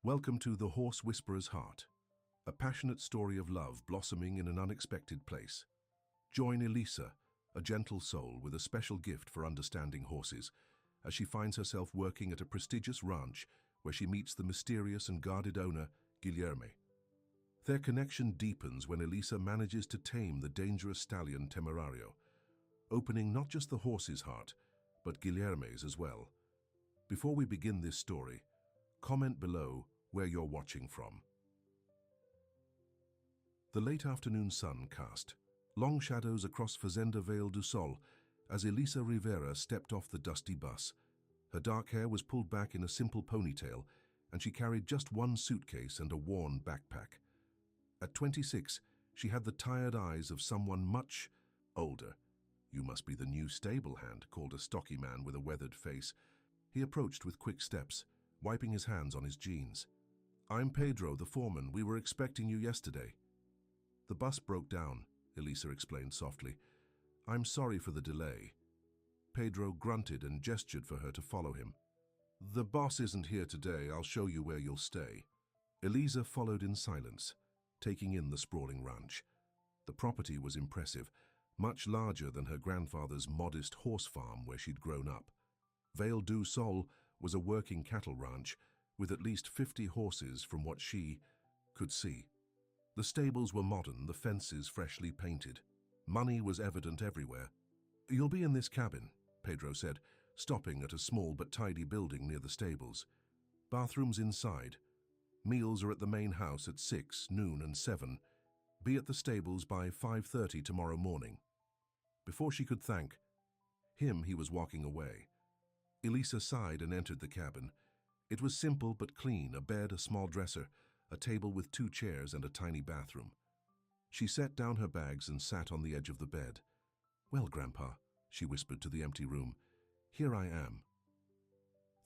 Welcome to The Horse Whisperer's Heart, a passionate story of love blossoming in an unexpected place. Join Elisa, a gentle soul with a special gift for understanding horses, as she finds herself working at a prestigious ranch where she meets the mysterious and guarded owner, Guilherme. Their connection deepens when Elisa manages to tame the dangerous stallion Temerario, opening not just the horse's heart, but Guilherme's as well. Before we begin this story, comment below where you're watching from. The late afternoon sun cast long shadows across Fazenda Vale do Sol as Elisa Rivera stepped off the dusty bus. Her dark hair was pulled back in a simple ponytail, and she carried just one suitcase and a worn backpack. At 26, she had the tired eyes of someone much older. "You must be the new stable hand," called a stocky man with a weathered face. He approached with quick steps, wiping his hands on his jeans. "I'm Pedro, the foreman. We were expecting you yesterday." "The bus broke down," Elisa explained softly. "I'm sorry for the delay." Pedro grunted and gestured for her to follow him. "The boss isn't here today. I'll show you where you'll stay." Elisa followed in silence, taking in the sprawling ranch. The property was impressive, much larger than her grandfather's modest horse farm where she'd grown up. Vale do Sol was a working cattle ranch with at least 50 horses from what she could see. The stables were modern, the fences freshly painted. Money was evident everywhere. "You'll be in this cabin," Pedro said, stopping at a small but tidy building near the stables. "Bathrooms inside. Meals are at the main house at 6, noon and 7. Be at the stables by 5:30 tomorrow morning." Before she could thank him, he was walking away. Elisa sighed and entered the cabin. It was simple but clean, a bed, a small dresser, a table with 2 chairs and a tiny bathroom. She set down her bags and sat on the edge of the bed. "Well, Grandpa," she whispered to the empty room, "here I am."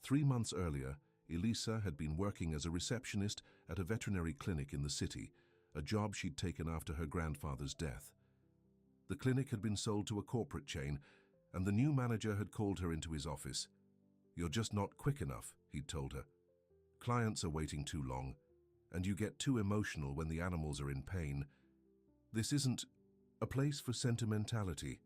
3 months earlier, Elisa had been working as a receptionist at a veterinary clinic in the city, a job she'd taken after her grandfather's death. The clinic had been sold to a corporate chain, and the new manager had called her into his office. "You're just not quick enough," he'd told her. "Clients are waiting too long, and you get too emotional when the animals are in pain. This isn't a place for sentimentality."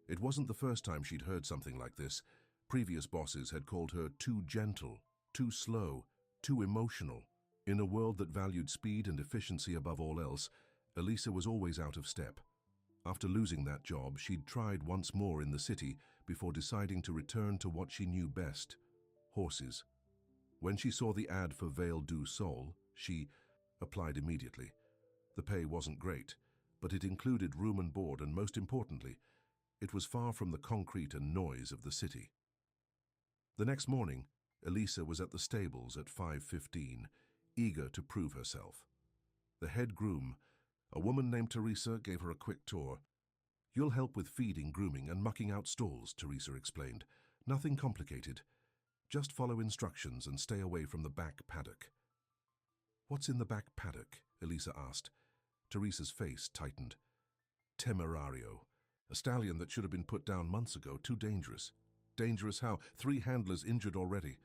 It wasn't the first time she'd heard something like this. Previous bosses had called her too gentle, too slow, too emotional. In a world that valued speed and efficiency above all else, Elisa was always out of step. After losing that job, she'd tried once more in the city before deciding to return to what she knew best: horses. When she saw the ad for Vale do Sol, she applied immediately. The pay wasn't great, but it included room and board, and most importantly, it was far from the concrete and noise of the city. The next morning, Elisa was at the stables at 5:15, eager to prove herself. The head groom, a woman named Teresa, gave her a quick tour. "You'll help with feeding, grooming, and mucking out stalls," Teresa explained. "Nothing complicated. Just follow instructions and stay away from the back paddock." "What's in the back paddock?" Elisa asked. Teresa's face tightened. "Temerario. A stallion that should have been put down months ago. Too dangerous." "Dangerous how? 3 handlers injured already.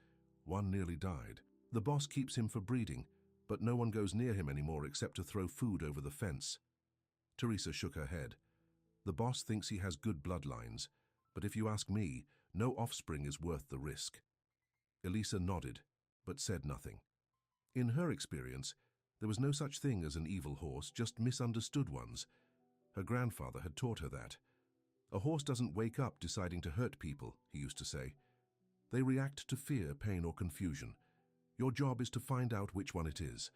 1 nearly died. The boss keeps him for breeding, but no one goes near him anymore except to throw food over the fence." Teresa shook her head. "The boss thinks he has good bloodlines, but if you ask me, no offspring is worth the risk." Elisa nodded, but said nothing. In her experience, there was no such thing as an evil horse, just misunderstood ones. Her grandfather had taught her that. "A horse doesn't wake up deciding to hurt people," he used to say. "They react to fear, pain, or confusion. Your job is to find out which one it is."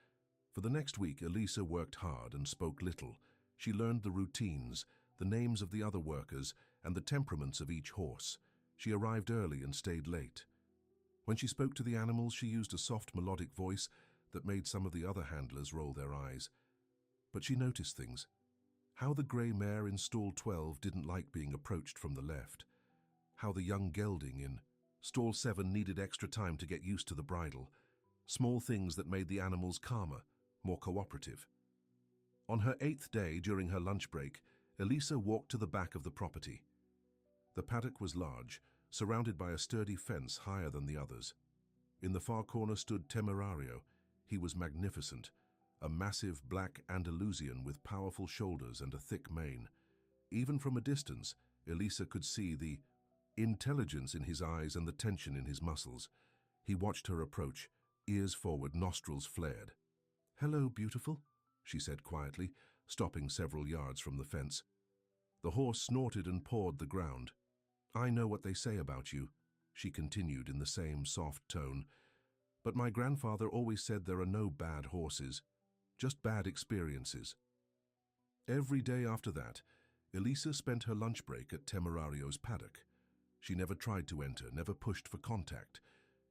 For the next week, Elisa worked hard and spoke little. She learned the routines, the names of the other workers, and the temperaments of each horse. She arrived early and stayed late. When she spoke to the animals, she used a soft, melodic voice that made some of the other handlers roll their eyes. But she noticed things. How the grey mare in stall 12 didn't like being approached from the left. How the young gelding in stall 7 needed extra time to get used to the bridle. Small things that made the animals calmer, more cooperative. On her 8th day, during her lunch break, Elisa walked to the back of the property. The paddock was large, surrounded by a sturdy fence higher than the others. In the far corner stood Temerario, He was magnificent, a massive black Andalusian with powerful shoulders and a thick mane. Even from a distance, Elisa could see the intelligence in his eyes and the tension in his muscles. He watched her approach, ears forward, nostrils flared. "Hello, beautiful," she said quietly, stopping several yards from the fence. The horse snorted and pawed the ground. "I know what they say about you," she continued in the same soft tone, "but my grandfather always said there are no bad horses, just bad experiences." Every day after that, Elisa spent her lunch break at Temerario's paddock. She never tried to enter, never pushed for contact.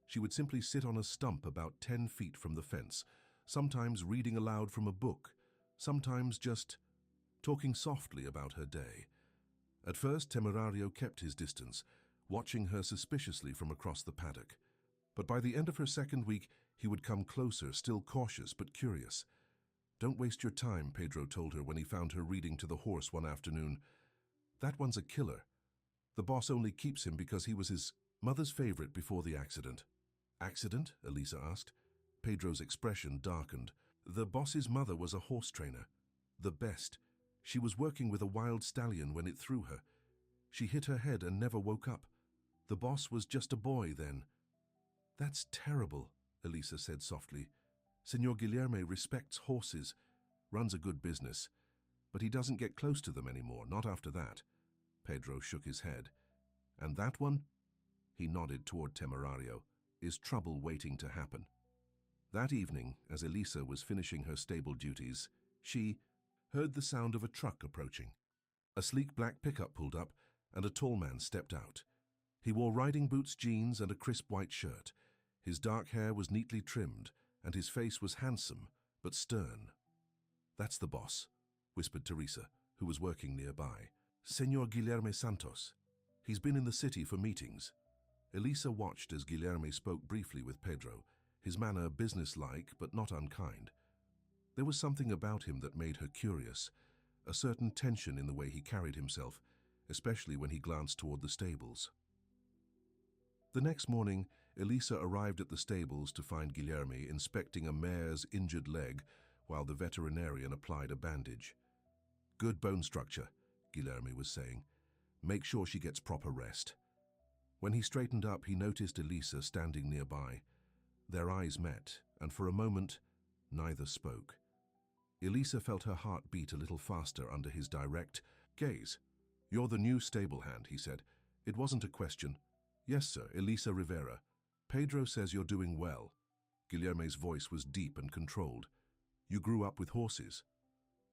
She would simply sit on a stump about 10 feet from the fence, sometimes reading aloud from a book, sometimes just talking softly about her day. At first, Temerario kept his distance, watching her suspiciously from across the paddock. But by the end of her second week, he would come closer, still cautious but curious. "Don't waste your time," Pedro told her when he found her reading to the horse one afternoon. "That one's a killer. The boss only keeps him because he was his mother's favorite before the accident." "Accident?" Elisa asked. Pedro's expression darkened. "The boss's mother was a horse trainer. The best. She was working with a wild stallion when it threw her. She hit her head and never woke up. The boss was just a boy then." "That's terrible," Elisa said softly. "Senor Guilherme respects horses, runs a good business, but he doesn't get close to them anymore, not after that." Pedro shook his head. "And that one?" He nodded toward Temerario. "Is trouble waiting to happen?" That evening, as Elisa was finishing her stable duties, she heard the sound of a truck approaching. A sleek black pickup pulled up, and a tall man stepped out. He wore riding boots, jeans, and a crisp white shirt. His dark hair was neatly trimmed, and his face was handsome, but stern. "That's the boss," whispered Teresa, who was working nearby. "Senor Guilherme Santos. He's been in the city for meetings." Elisa watched as Guilherme spoke briefly with Pedro, his manner businesslike but not unkind. There was something about him that made her curious, a certain tension in the way he carried himself, especially when he glanced toward the stables. The next morning, Elisa arrived at the stables to find Guilherme inspecting a mare's injured leg while the veterinarian applied a bandage. "Good bone structure," Guilherme was saying. "Make sure she gets proper rest." When he straightened up, he noticed Elisa standing nearby. Their eyes met, and for a moment, neither spoke. Elisa felt her heart beat a little faster under his direct gaze. "You're the new stable hand," he said. It wasn't a question. "Yes, sir, Elisa Rivera. Pedro says you're doing well." Guilherme's voice was deep and controlled. "You grew up with horses."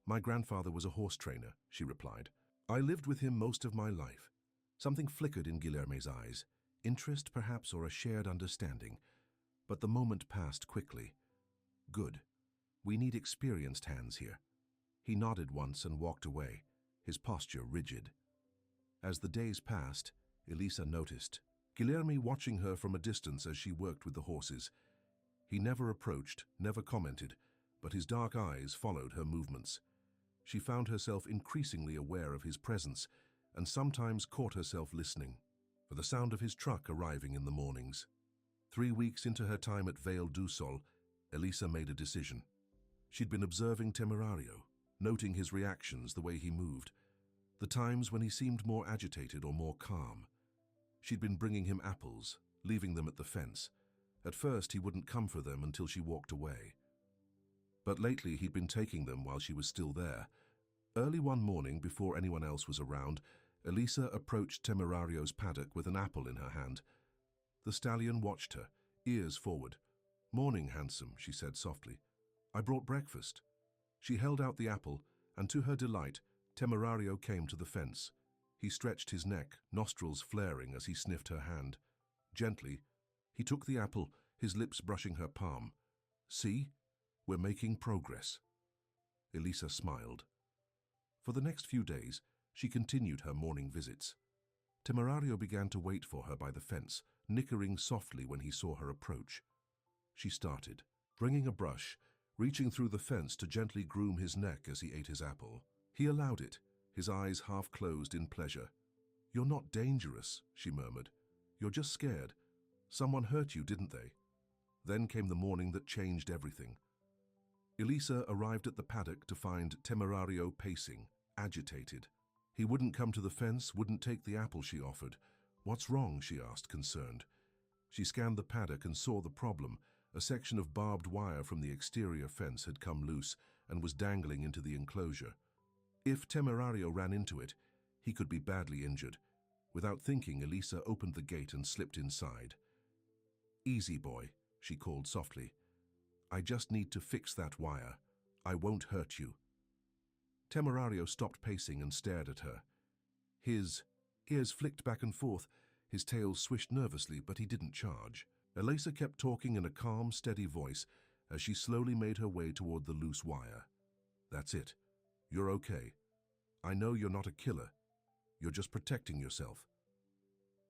"My grandfather was a horse trainer," she replied. "I lived with him most of my life." Something flickered in Guilherme's eyes, interest perhaps or a shared understanding. But the moment passed quickly. "Good. We need experienced hands here." He nodded once and walked away, his posture rigid. As the days passed, Elisa noticed Guilherme watching her from a distance as she worked with the horses. He never approached, never commented, but his dark eyes followed her movements. She found herself increasingly aware of his presence and sometimes caught herself listening for the sound of his truck arriving in the mornings. 3 weeks into her time at Vale do Sol, Elisa made a decision. She'd been observing Temerario, noting his reactions, the way he moved, the times when he seemed more agitated or more calm. She'd been bringing him apples, leaving them at the fence. At first, he wouldn't come for them until she walked away. But lately, he'd been taking them while she was still there. Early one morning, before anyone else was around, Elisa approached Temerario's paddock with an apple in her hand. The stallion watched her, ears forward. "Morning, handsome," she said softly. "I brought breakfast." She held out the apple, and to her delight, Temerario came to the fence. He stretched his neck, nostrils flaring as he sniffed her hand. Gently, he took the apple, his lips brushing her palm. "See? We're making progress." Elisa smiled. For the next few days, she continued her morning visits. Temerario began to wait for her by the fence, nickering softly when he saw her approach. She started, bringing a brush, reaching through the fence to gently groom his neck as he ate his apple. He allowed it, his eyes half closed in pleasure. "You're not dangerous," she murmured. "You're just scared. Someone hurt you, didn't they?" Then came the morning that changed everything. Elisa arrived at the paddock to find Temerario pacing, agitated. He wouldn't come to the fence, wouldn't take the apple she offered. "What's wrong?" she asked, concerned. She scanned the paddock and saw the problem. A section of barbed wire from the exterior fence had come loose and was dangling into the enclosure. If Temerario ran into it, he could be badly injured. Without thinking, Elisa opened the gate and slipped inside. "Easy, boy," she called softly. "I just need to fix that wire. I won't hurt you." Temerario stopped pacing and stared at her. His ears flicked back and forth, his tail swished nervously, but he didn't charge. Elisa kept talking in a calm, steady voice as she slowly made her way toward the loose wire. "That's it. You're okay. I know you're not a killer. You're just protecting yourself."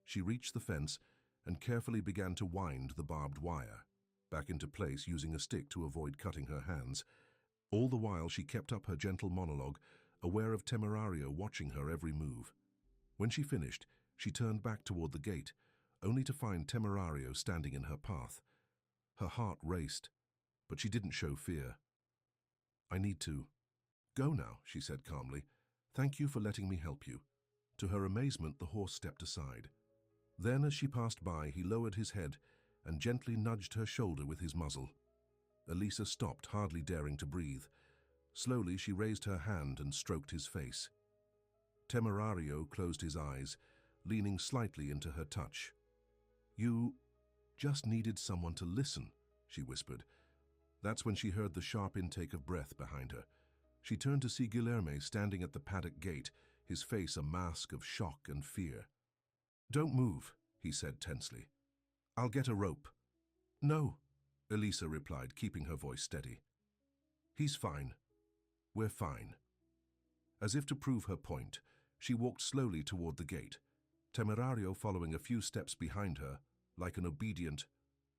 She reached the fence and carefully began to wind the barbed wire back into place using a stick to avoid cutting her hands. All the while she kept up her gentle monologue, aware of Temerario watching her every move. When she finished, she turned back toward the gate, only to find Temerario standing in her path. Her heart raced, but she didn't show fear. "I need to go now," she said calmly. "Thank you for letting me help you." To her amazement, the horse stepped aside. Then, as she passed by, he lowered his head and gently nudged her shoulder with his muzzle. Elisa stopped, hardly daring to breathe. Slowly, she raised her hand and stroked his face. Temerario closed his eyes, leaning slightly into her touch. "You just needed someone to listen," she whispered. That's when she heard the sharp intake of breath behind her. She turned to see Guilherme standing at the paddock gate, his face a mask of shock and fear. "Don't move," he said tensely. "I'll get a rope." "No," Elisa replied, keeping her voice steady. "He's fine. We're fine." As if to prove her point, she walked slowly toward the gate, Temerario following a few steps behind her, like an obedient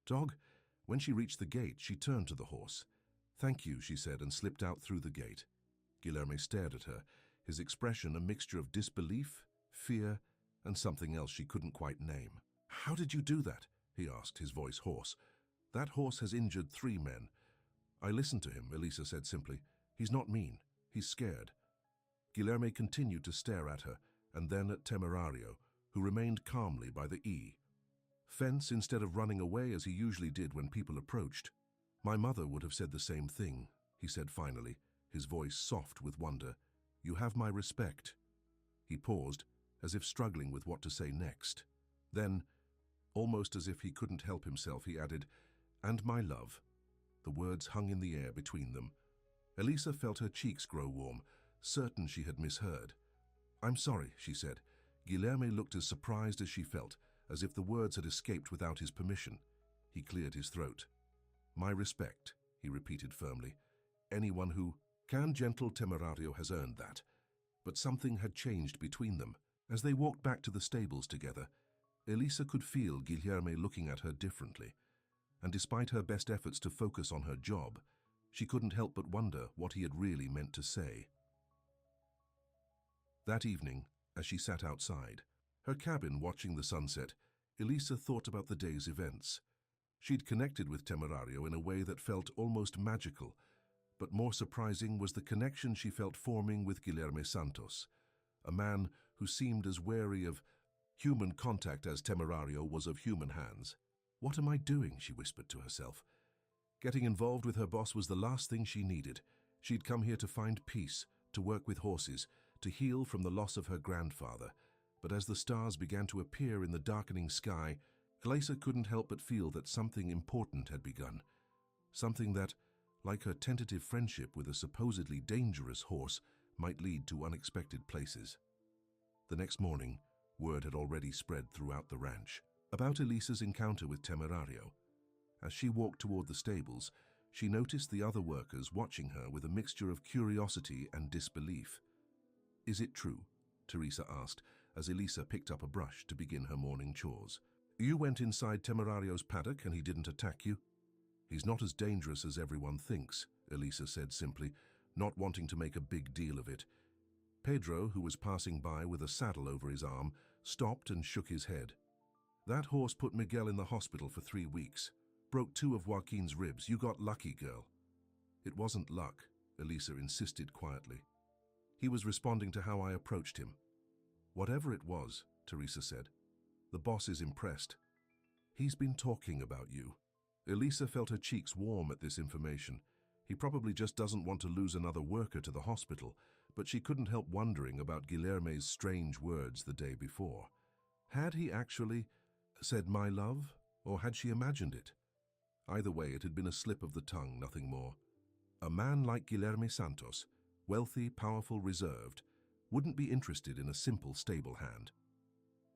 dog. When she reached the gate, she turned to the horse. "Thank you," she said, and slipped out through the gate. Guilherme stared at her, his expression a mixture of disbelief, fear, and something else she couldn't quite name. "How did you do that?" he asked, his voice hoarse. "That horse has injured 3 men. "I listened to him," Elisa said simply. "He's not mean. He's scared." Guilherme continued to stare at her, and then at Temerario, who remained calmly by the fence instead of running away as he usually did when people approached. "My mother would have said the same thing," he said finally, his voice soft with wonder. "You have my respect." He paused, as if struggling with what to say next. Then, almost as if he couldn't help himself, he added, "And my love." The words hung in the air between them. Elisa felt her cheeks grow warm, certain she had misheard. "I'm sorry," she said. Guilherme looked as surprised as she felt, as if the words had escaped without his permission. He cleared his throat. "My respect," he repeated firmly. "Anyone who can." Gentle Temerario has earned that. But something had changed between them. As they walked back to the stables together, Elisa could feel Guilherme looking at her differently, and despite her best efforts to focus on her job, she couldn't help but wonder what he had really meant to say. That evening, as she sat outside her cabin watching the sunset, Elisa thought about the day's events. She'd connected with Temerario in a way that felt almost magical, but more surprising was the connection she felt forming with Guilherme Santos, a man who seemed as wary of human contact as Temerario was of human hands. "What am I doing?" she whispered to herself. Getting involved with her boss was the last thing she needed. She'd come here to find peace, to work with horses, to heal from the loss of her grandfather. But as the stars began to appear in the darkening sky, Elisa couldn't help but feel that something important had begun. Something that, like her tentative friendship with a supposedly dangerous horse, might lead to unexpected places. The next morning, word had already spread throughout the ranch about Elisa's encounter with Temerario. As she walked toward the stables, she noticed the other workers watching her with a mixture of curiosity and disbelief. "Is it true?" Teresa asked as Elisa picked up a brush to begin her morning chores. "You went inside Temerario's paddock and he didn't attack you?" "He's not as dangerous as everyone thinks," Elisa said simply, not wanting to make a big deal of it. Pedro, who was passing by with a saddle over his arm, stopped and shook his head. "That horse put Miguel in the hospital for 3 weeks. Broke 2 of Joaquin's ribs. You got lucky, girl. It wasn't luck, Elisa insisted quietly. He was responding to how I approached him. Whatever it was, Teresa said. The boss is impressed. He's been talking about you. Elisa felt her cheeks warm at this information. He probably just doesn't want to lose another worker to the hospital, but she couldn't help wondering about Guilherme's strange words the day before. Had he actually said "my love," or had she imagined it? Either way, it had been a slip of the tongue, nothing more. A man like Guilherme Santos, wealthy, powerful, reserved, wouldn't be interested in a simple stable hand.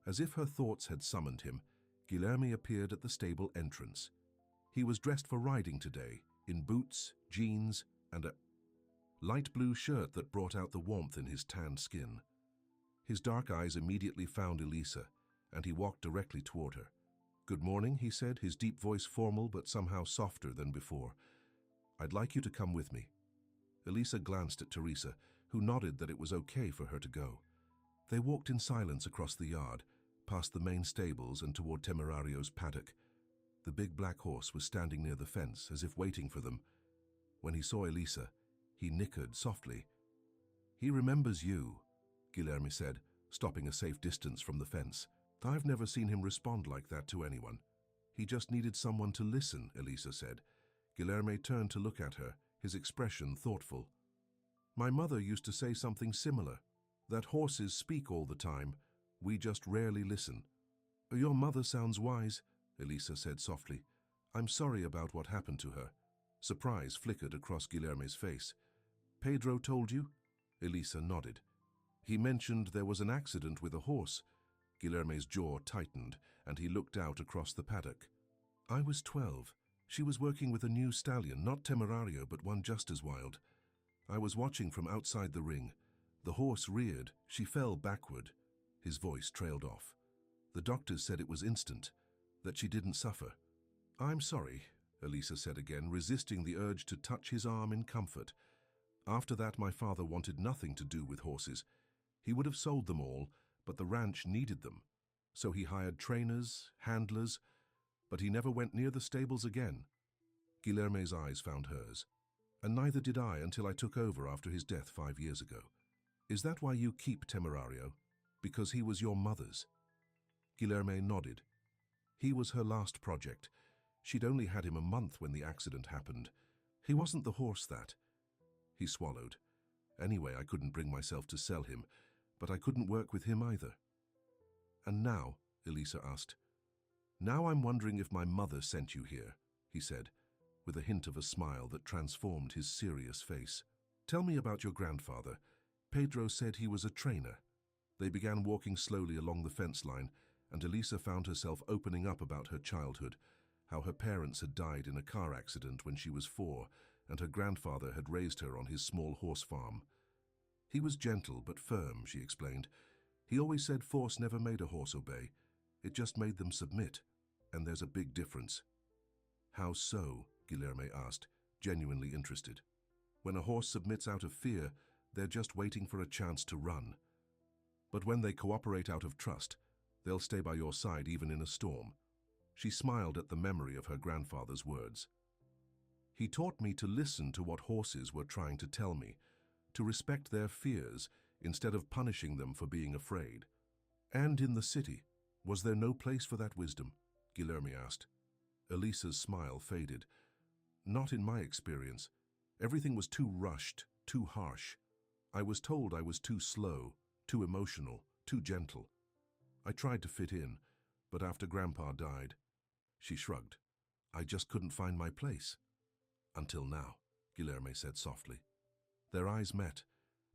As if her thoughts had summoned him, Guilherme appeared at the stable entrance. He was dressed for riding today, in boots, jeans, and a light blue shirt that brought out the warmth in his tanned skin. His dark eyes immediately found Elisa, and he walked directly toward her. "Good morning," he said, his deep voice formal but somehow softer than before. "I'd like you to come with me." Elisa glanced at Teresa, who nodded that it was okay for her to go. They walked in silence across the yard, past the main stables and toward Temerario's paddock. The big black horse was standing near the fence, as if waiting for them. When he saw Elisa, he nickered softly. "He remembers you," Guilherme said, stopping a safe distance from the fence. "I've never seen him respond like that to anyone." "He just needed someone to listen," Elisa said. Guilherme turned to look at her, his expression thoughtful. "My mother used to say something similar, that horses speak all the time, we just rarely listen." "Your mother sounds wise," Elisa said softly. "I'm sorry about what happened to her." Surprise flickered across Guilherme's face. "Pedro told you?" Elisa nodded. "He mentioned there was an accident with a horse." Guilherme's jaw tightened, and he looked out across the paddock. "I was 12. She was working with a new stallion, not Temerario, but one just as wild. I was watching from outside the ring. The horse reared. She fell backward." His voice trailed off. "The doctors said it was instant, that she didn't suffer." "I'm sorry," Elisa said again, resisting the urge to touch his arm in comfort. "After that, my father wanted nothing to do with horses. He would have sold them all, but the ranch needed them. So he hired trainers, handlers, but he never went near the stables again." Guilherme's eyes found hers. "And neither did I until I took over after his death 5 years ago. Is that why you keep Temerario? Because he was your mother's?" Guilherme nodded. "He was her last project. She'd only had him a month when the accident happened. He wasn't the horse that." He swallowed. "Anyway, I couldn't bring myself to sell him, but I couldn't work with him either." "And now?" Elisa asked. "Now I'm wondering if my mother sent you here," he said, with a hint of a smile that transformed his serious face. "Tell me about your grandfather. Pedro said he was a trainer." They began walking slowly along the fence line, and Elisa found herself opening up about her childhood, how her parents had died in a car accident when she was 4, and her grandfather had raised her on his small horse farm. "He was gentle but firm," she explained. "He always said force never made a horse obey. It just made them submit, and there's a big difference." "How so?" Guilherme asked, genuinely interested. "When a horse submits out of fear, they're just waiting for a chance to run. But when they cooperate out of trust, they'll stay by your side even in a storm." She smiled at the memory of her grandfather's words. "He taught me to listen to what horses were trying to tell me, to respect their fears instead of punishing them for being afraid." "And in the city, was there no place for that wisdom?" Guilherme asked. Elisa's smile faded. "Not in my experience. Everything was too rushed, too harsh. I was told I was too slow, too emotional, too gentle. I tried to fit in, but after Grandpa died," she shrugged, "I just couldn't find my place." "Until now," Guilherme said softly. Their eyes met,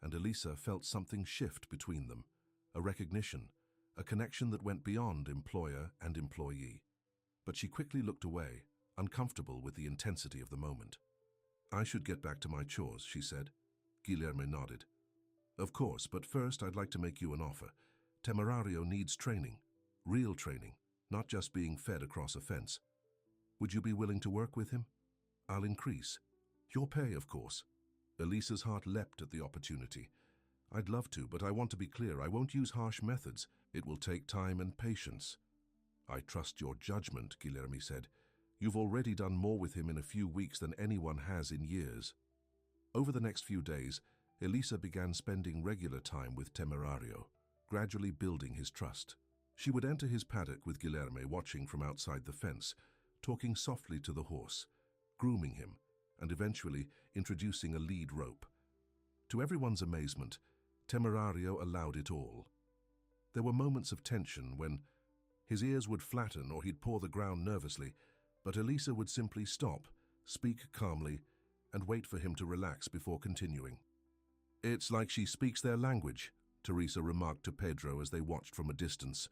and Elisa felt something shift between them, a recognition, a connection that went beyond employer and employee. But she quickly looked away, uncomfortable with the intensity of the moment. "I should get back to my chores," she said. Guilherme nodded. "Of course, but first I'd like to make you an offer. Temerario needs training, real training, not just being fed across a fence. Would you be willing to work with him? I'll increase. Your pay, of course." Elisa's heart leapt at the opportunity. "I'd love to, but I want to be clear. I won't use harsh methods. It will take time and patience." "I trust your judgment," Guilherme said. You've already done more with him in a few weeks than anyone has in years." Over the next few days, Elisa began spending regular time with Temerario, gradually building his trust. She would enter his paddock with Guilherme watching from outside the fence, talking softly to the horse, grooming him, and eventually introducing a lead rope. To everyone's amazement, Temerario allowed it all. There were moments of tension when his ears would flatten or he'd paw the ground nervously, but Elisa would simply stop, speak calmly, and wait for him to relax before continuing. "It's like she speaks their language," Teresa remarked to Pedro as they watched from a distance.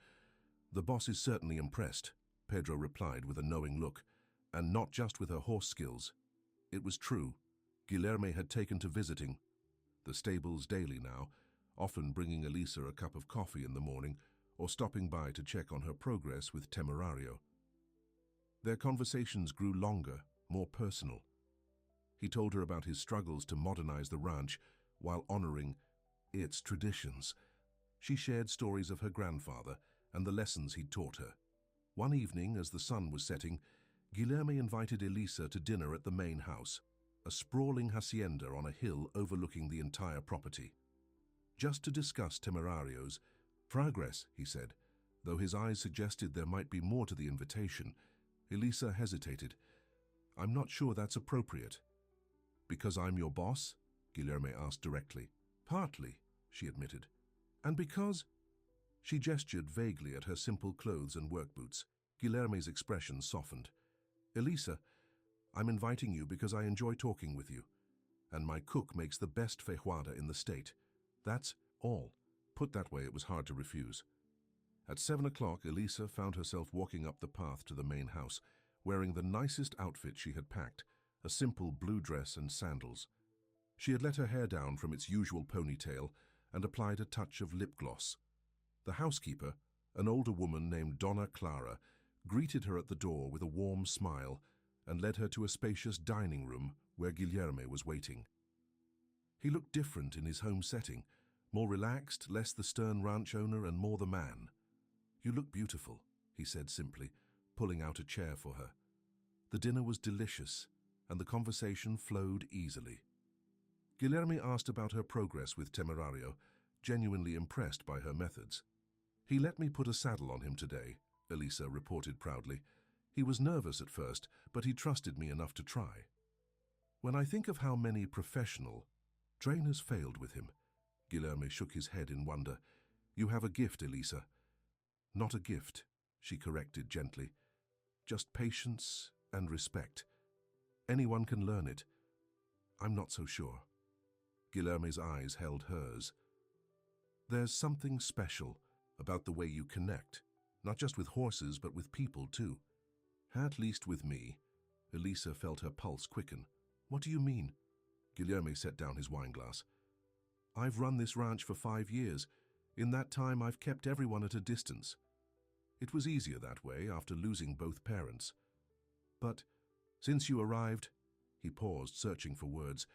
"The boss is certainly impressed," Pedro replied with a knowing look, "and not just with her horse skills." It was true. Guilherme had taken to visiting the stables daily now, often bringing Elisa a cup of coffee in the morning or stopping by to check on her progress with Temerario. Their conversations grew longer, more personal. He told her about his struggles to modernize the ranch while honoring its traditions. She shared stories of her grandfather and the lessons he'd taught her. One evening, as the sun was setting, Guilherme invited Elisa to dinner at the main house, a sprawling hacienda on a hill overlooking the entire property. Just to discuss Temerario's progress, he said. Though his eyes suggested there might be more to the invitation, Elisa hesitated. "I'm not sure that's appropriate." "Because I'm your boss?" Guilherme asked directly. "Partly," she admitted. "And because—" She gestured vaguely at her simple clothes and work boots. Guilherme's expression softened. "Elisa, I'm inviting you because I enjoy talking with you, and my cook makes the best feijoada in the state. That's all." Put that way, it was hard to refuse. At 7 o'clock, Elisa found herself walking up the path to the main house, wearing the nicest outfit she had packed, a simple blue dress and sandals. She had let her hair down from its usual ponytail and applied a touch of lip gloss. The housekeeper, an older woman named Donna Clara, greeted her at the door with a warm smile and led her to a spacious dining room where Guilherme was waiting. He looked different in his home setting, more relaxed, less the stern ranch owner and more the man. "You look beautiful," he said simply, pulling out a chair for her. The dinner was delicious, and the conversation flowed easily. Guilherme asked about her progress with Temerario, genuinely impressed by her methods. "He let me put a saddle on him today," Elisa reported proudly. "He was nervous at first, but he trusted me enough to try." "When I think of how many professional trainers failed with him," Guilherme shook his head in wonder. "You have a gift, Elisa." "Not a gift," she corrected gently. "Just patience and respect. Anyone can learn it." "I'm not so sure." Guilherme's eyes held hers. "There's something special about the way you connect, not just with horses, but with people too." "At least with me." Elisa felt her pulse quicken. "What do you mean?" Guilherme set down his wineglass. "I've run this ranch for 5 years. In that time, I've kept everyone at a distance. It was easier that way after losing both parents. But since you arrived," he paused, searching for words,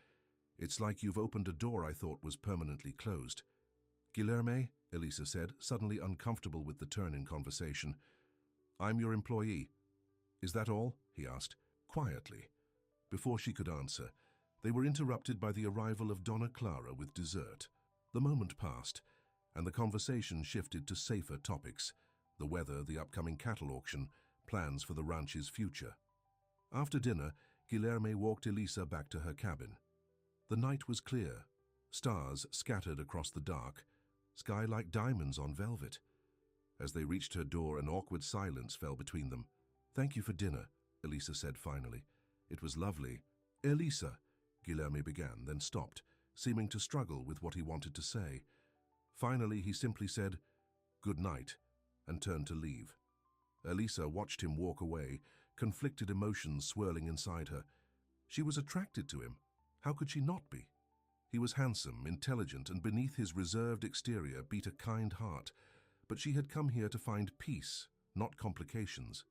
"it's like you've opened a door I thought was permanently closed." "Guilherme," Elisa said, suddenly uncomfortable with the turn in conversation, "I'm your employee." "Is that all?" he asked, quietly. Before she could answer, they were interrupted by the arrival of Donna Clara with dessert. The moment passed, and the conversation shifted to safer topics: the weather, the upcoming cattle auction, plans for the ranch's future. After dinner, Guilherme walked Elisa back to her cabin. The night was clear, stars scattered across the dark, sky like diamonds on velvet. As they reached her door, an awkward silence fell between them. "Thank you for dinner," Elisa said finally. "It was lovely." "Elisa," Guilherme began, then stopped, seeming to struggle with what he wanted to say. Finally, he simply said, "Good night," and turned to leave. Elisa watched him walk away, conflicted emotions swirling inside her. She was attracted to him. How could she not be? He was handsome, intelligent, and beneath his reserved exterior beat a kind heart. But she had come here to find peace, not complications.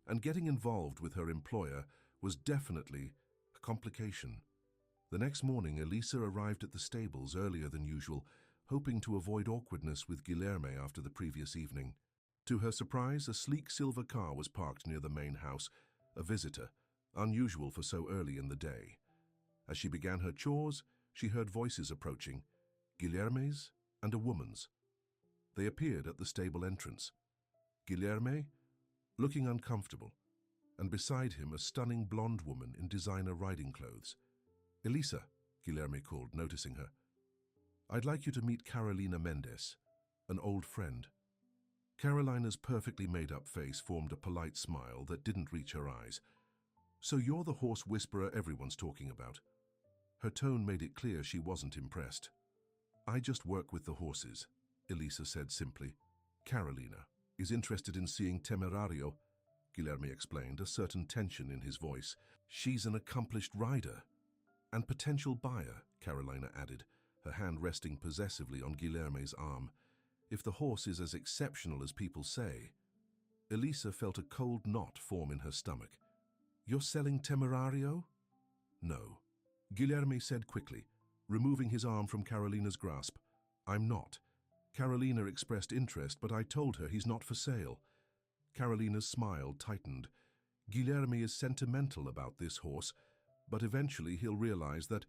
And getting involved with her employer was definitely a complication. The next morning, Elisa arrived at the stables earlier than usual, hoping to avoid awkwardness with Guilherme after the previous evening. To her surprise, a sleek silver car was parked near the main house, a visitor, unusual for so early in the day. As she began her chores, she heard voices approaching, Guilherme's and a woman's. They appeared at the stable entrance. Guilherme, looking uncomfortable, and beside him a stunning blonde woman in designer riding clothes. Elisa, Guilherme called, noticing her. I'd like you to meet Carolina Mendes, an old friend. Carolina's perfectly made-up face formed a polite smile that didn't reach her eyes. So you're the horse whisperer everyone's talking about. Her tone made it clear she wasn't impressed. I just work with the horses, Elisa said simply. Carolina is interested in seeing Temerario, Guilherme explained, a certain tension in his voice. She's an accomplished rider. And potential buyer, Carolina added, her hand resting possessively on Guilherme's arm. If the horse is as exceptional as people say. Elisa felt a cold knot form in her stomach. You're selling Temerario? No, Guilherme said quickly, removing his arm from Carolina's grasp. I'm not. Carolina expressed interest, but I told her he's not for sale. Carolina's smile tightened. Guilherme is sentimental about this horse, but eventually he'll realize that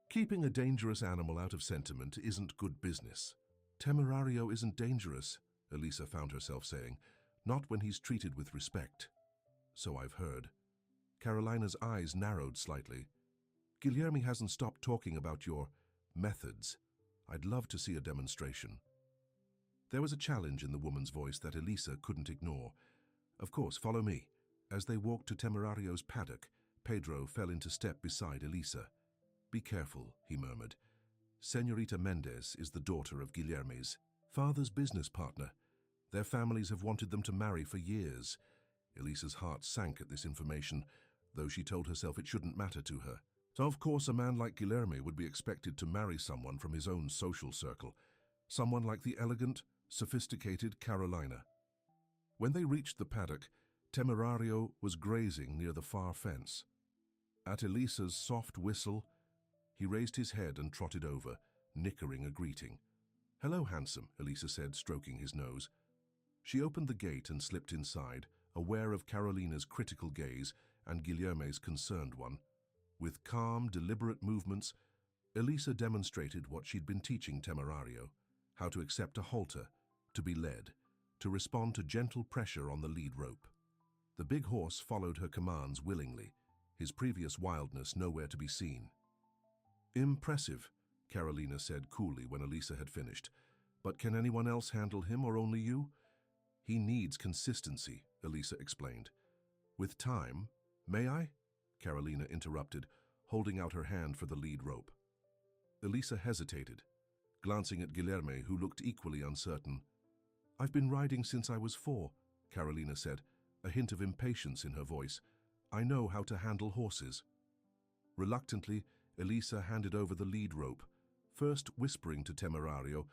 keeping a dangerous animal out of sentiment isn't good business. Temerario isn't dangerous, Elisa found herself saying, not when he's treated with respect. So I've heard. Carolina's eyes narrowed slightly. Guilherme hasn't stopped talking about your methods. I'd love to see a demonstration. There was a challenge in the woman's voice that Elisa couldn't ignore. Of course, follow me. As they walked to Temerario's paddock, Pedro fell into step beside Elisa. Be careful, he murmured. Señorita Mendes is the daughter of Guilherme's father's business partner. Their families have wanted them to marry for years. Elisa's heart sank at this information, though she told herself it shouldn't matter to her. So of course a man like Guilherme would be expected to marry someone from his own social circle, someone like the elegant, sophisticated Carolina. When they reached the paddock, Temerario was grazing near the far fence. At Elisa's soft whistle, he raised his head and trotted over, nickering a greeting. Hello, handsome, Elisa said, stroking his nose. She opened the gate and slipped inside, aware of Carolina's critical gaze and Guilherme's concerned one. With calm, deliberate movements, Elisa demonstrated what she'd been teaching Temerario, how to accept a halter, to be led, to respond to gentle pressure on the lead rope. The big horse followed her commands willingly, his previous wildness nowhere to be seen. Impressive, Carolina said coolly when Elisa had finished. But can anyone else handle him or only you? He needs consistency, Elisa explained. With time, may I? Carolina interrupted, holding out her hand for the lead rope. Elisa hesitated, glancing at Guilherme, who looked equally uncertain. I've been riding since I was 4, Carolina said, a hint of impatience in her voice. I know how to handle horses. Reluctantly, Elisa handed over the lead rope, first whispering to Temerario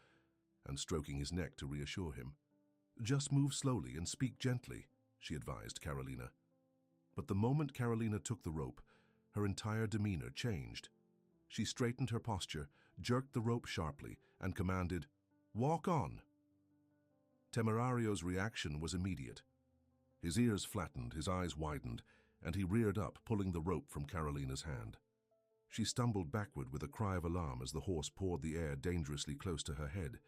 and stroking his neck to reassure him. Just move slowly and speak gently, she advised Carolina. But the moment Carolina took the rope, her entire demeanor changed. She straightened her posture, jerked the rope sharply, and commanded, Walk on! Temerario's reaction was immediate. His ears flattened, his eyes widened, and he reared up, pulling the rope from Carolina's hand. She stumbled backward with a cry of alarm as the horse pawed the air dangerously close to her head.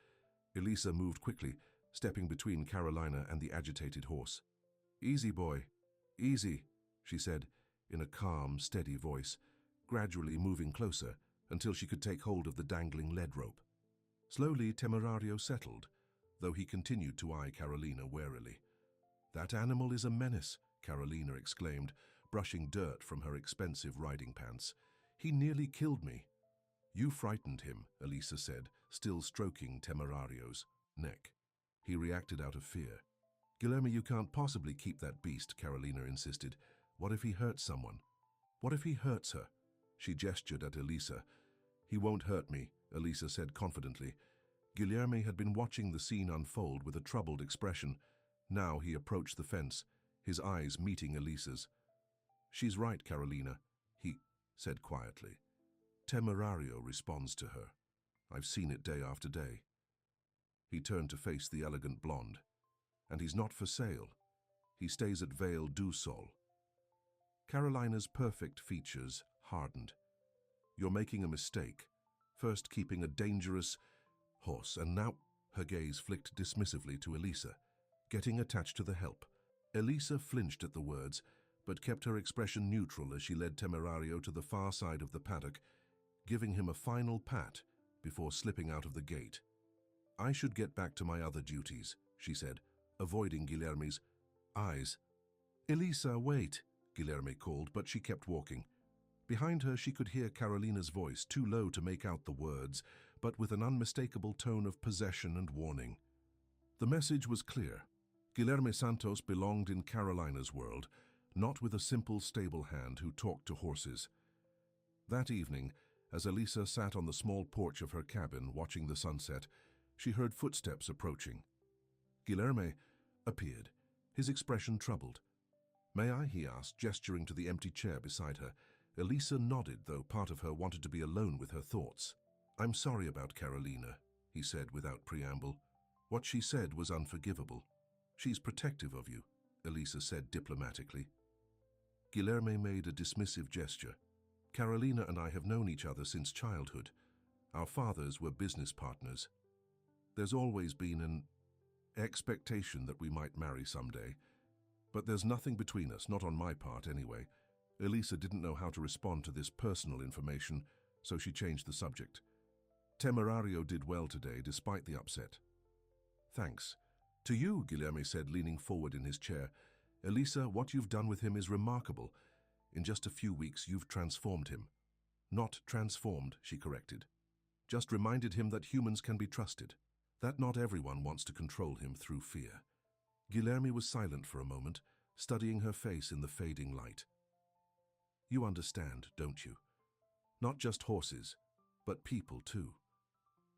Elisa moved quickly, stepping between Carolina and the agitated horse. Easy, boy. Easy, she said, in a calm, steady voice, gradually moving closer until she could take hold of the dangling lead rope. Slowly, Temerario settled, though he continued to eye Carolina warily. That animal is a menace, Carolina exclaimed, brushing dirt from her expensive riding pants. He nearly killed me. You frightened him, Elisa said, still stroking Temerario's neck. He reacted out of fear. Guilherme, you can't possibly keep that beast, Carolina insisted. What if he hurts someone? What if he hurts her? She gestured at Elisa. He won't hurt me, Elisa said confidently. Guilherme had been watching the scene unfold with a troubled expression. Now he approached the fence, his eyes meeting Elisa's. She's right, Carolina, he said quietly. Temerario responds to her. I've seen it day after day. He turned to face the elegant blonde. And he's not for sale. He stays at Vale du Sol. Carolina's perfect features hardened. "You're making a mistake. First keeping a dangerous horse, and now—" Her gaze flicked dismissively to Elisa, "getting attached to the help." Elisa flinched at the words, but kept her expression neutral as she led Temerario to the far side of the paddock, giving him a final pat before slipping out of the gate. "I should get back to my other duties," she said, avoiding Guilherme's eyes. "Elisa, wait," Guilherme called, but she kept walking. Behind her she could hear Carolina's voice, too low to make out the words, but with an unmistakable tone of possession and warning. The message was clear. Guilherme Santos belonged in Carolina's world, not with a simple stable hand who talked to horses. That evening, as Elisa sat on the small porch of her cabin watching the sunset, she heard footsteps approaching. Guilherme appeared, his expression troubled. "May I?" he asked, gesturing to the empty chair beside her. Elisa nodded, though part of her wanted to be alone with her thoughts. "I'm sorry about Carolina," he said without preamble. "What she said was unforgivable." "She's protective of you," Elisa said diplomatically. Guilherme made a dismissive gesture. "Carolina and I have known each other since childhood. Our fathers were business partners. There's always been an expectation that we might marry someday. But there's nothing between us, not on my part anyway." Elisa didn't know how to respond to this personal information, so she changed the subject. "Temerario did well today, despite the upset." "Thanks." "To you," Guilherme said, leaning forward in his chair. "Elisa, what you've done with him is remarkable. In just a few weeks, you've transformed him." "Not transformed," she corrected. "Just reminded him that humans can be trusted, that not everyone wants to control him through fear." Guilherme was silent for a moment, studying her face in the fading light. "You understand, don't you? Not just horses, but people too.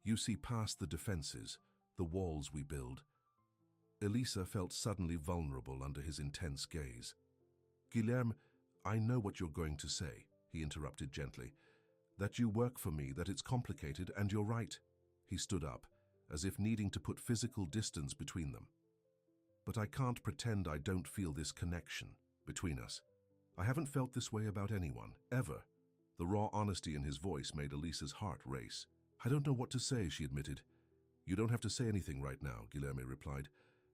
You see past the defenses, the walls we build." Elisa felt suddenly vulnerable under his intense gaze. "Guilherme, I know what you're going to say," he interrupted gently. "That you work for me, that it's complicated, and you're right." He stood up, as if needing to put physical distance between them. "But I can't pretend I don't feel this connection between us. I haven't felt this way about anyone, ever." The raw honesty in his voice made Elisa's heart race. "I don't know what to say," she admitted. "You don't have to say anything right now," Guilherme replied.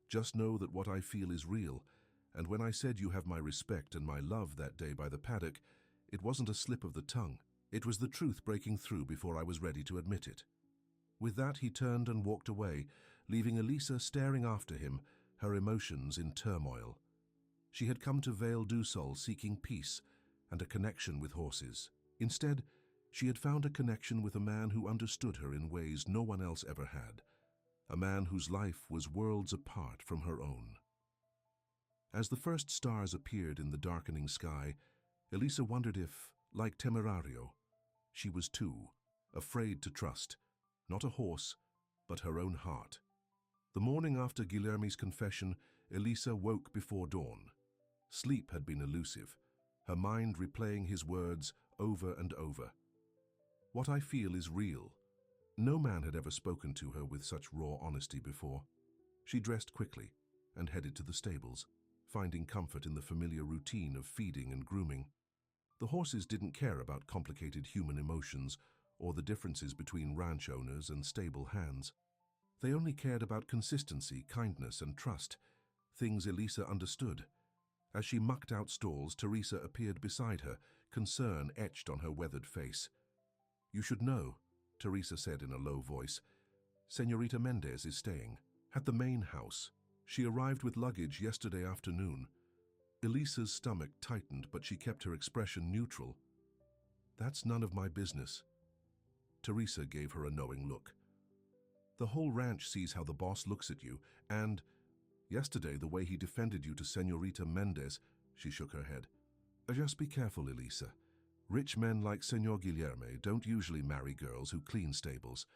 "Just know that what I feel is real, and when I said you have my respect and my love that day by the paddock, it wasn't a slip of the tongue. It was the truth breaking through before I was ready to admit it." With that, he turned and walked away, leaving Elisa staring after him, her emotions in turmoil. She had come to Vale du Sol seeking peace and a connection with horses. Instead, she had found a connection with a man who understood her in ways no one else ever had, a man whose life was worlds apart from her own. As the first stars appeared in the darkening sky, Elisa wondered if, like Temerario, she was too afraid to trust, not a horse, but her own heart. The morning after Guilherme's confession, Elisa woke before dawn. Sleep had been elusive, her mind replaying his words over and over. "What I feel is real." No man had ever spoken to her with such raw honesty before. She dressed quickly and headed to the stables, finding comfort in the familiar routine of feeding and grooming. The horses didn't care about complicated human emotions or the differences between ranch owners and stable hands. They only cared about consistency, kindness, and trust, things Elisa understood. As she mucked out stalls, Teresa appeared beside her, concern etched on her weathered face. "You should know," Teresa said in a low voice. "Señorita Mendez is staying at the main house. She arrived with luggage yesterday afternoon." Elisa's stomach tightened, but she kept her expression neutral. "That's none of my business." Teresa gave her a knowing look. "The whole ranch sees how the boss looks at you, and yesterday the way he defended you to Señorita Mendez," she shook her head. "Just be careful, Elisa. Rich men like Señor Guilherme don't usually marry girls who clean stables."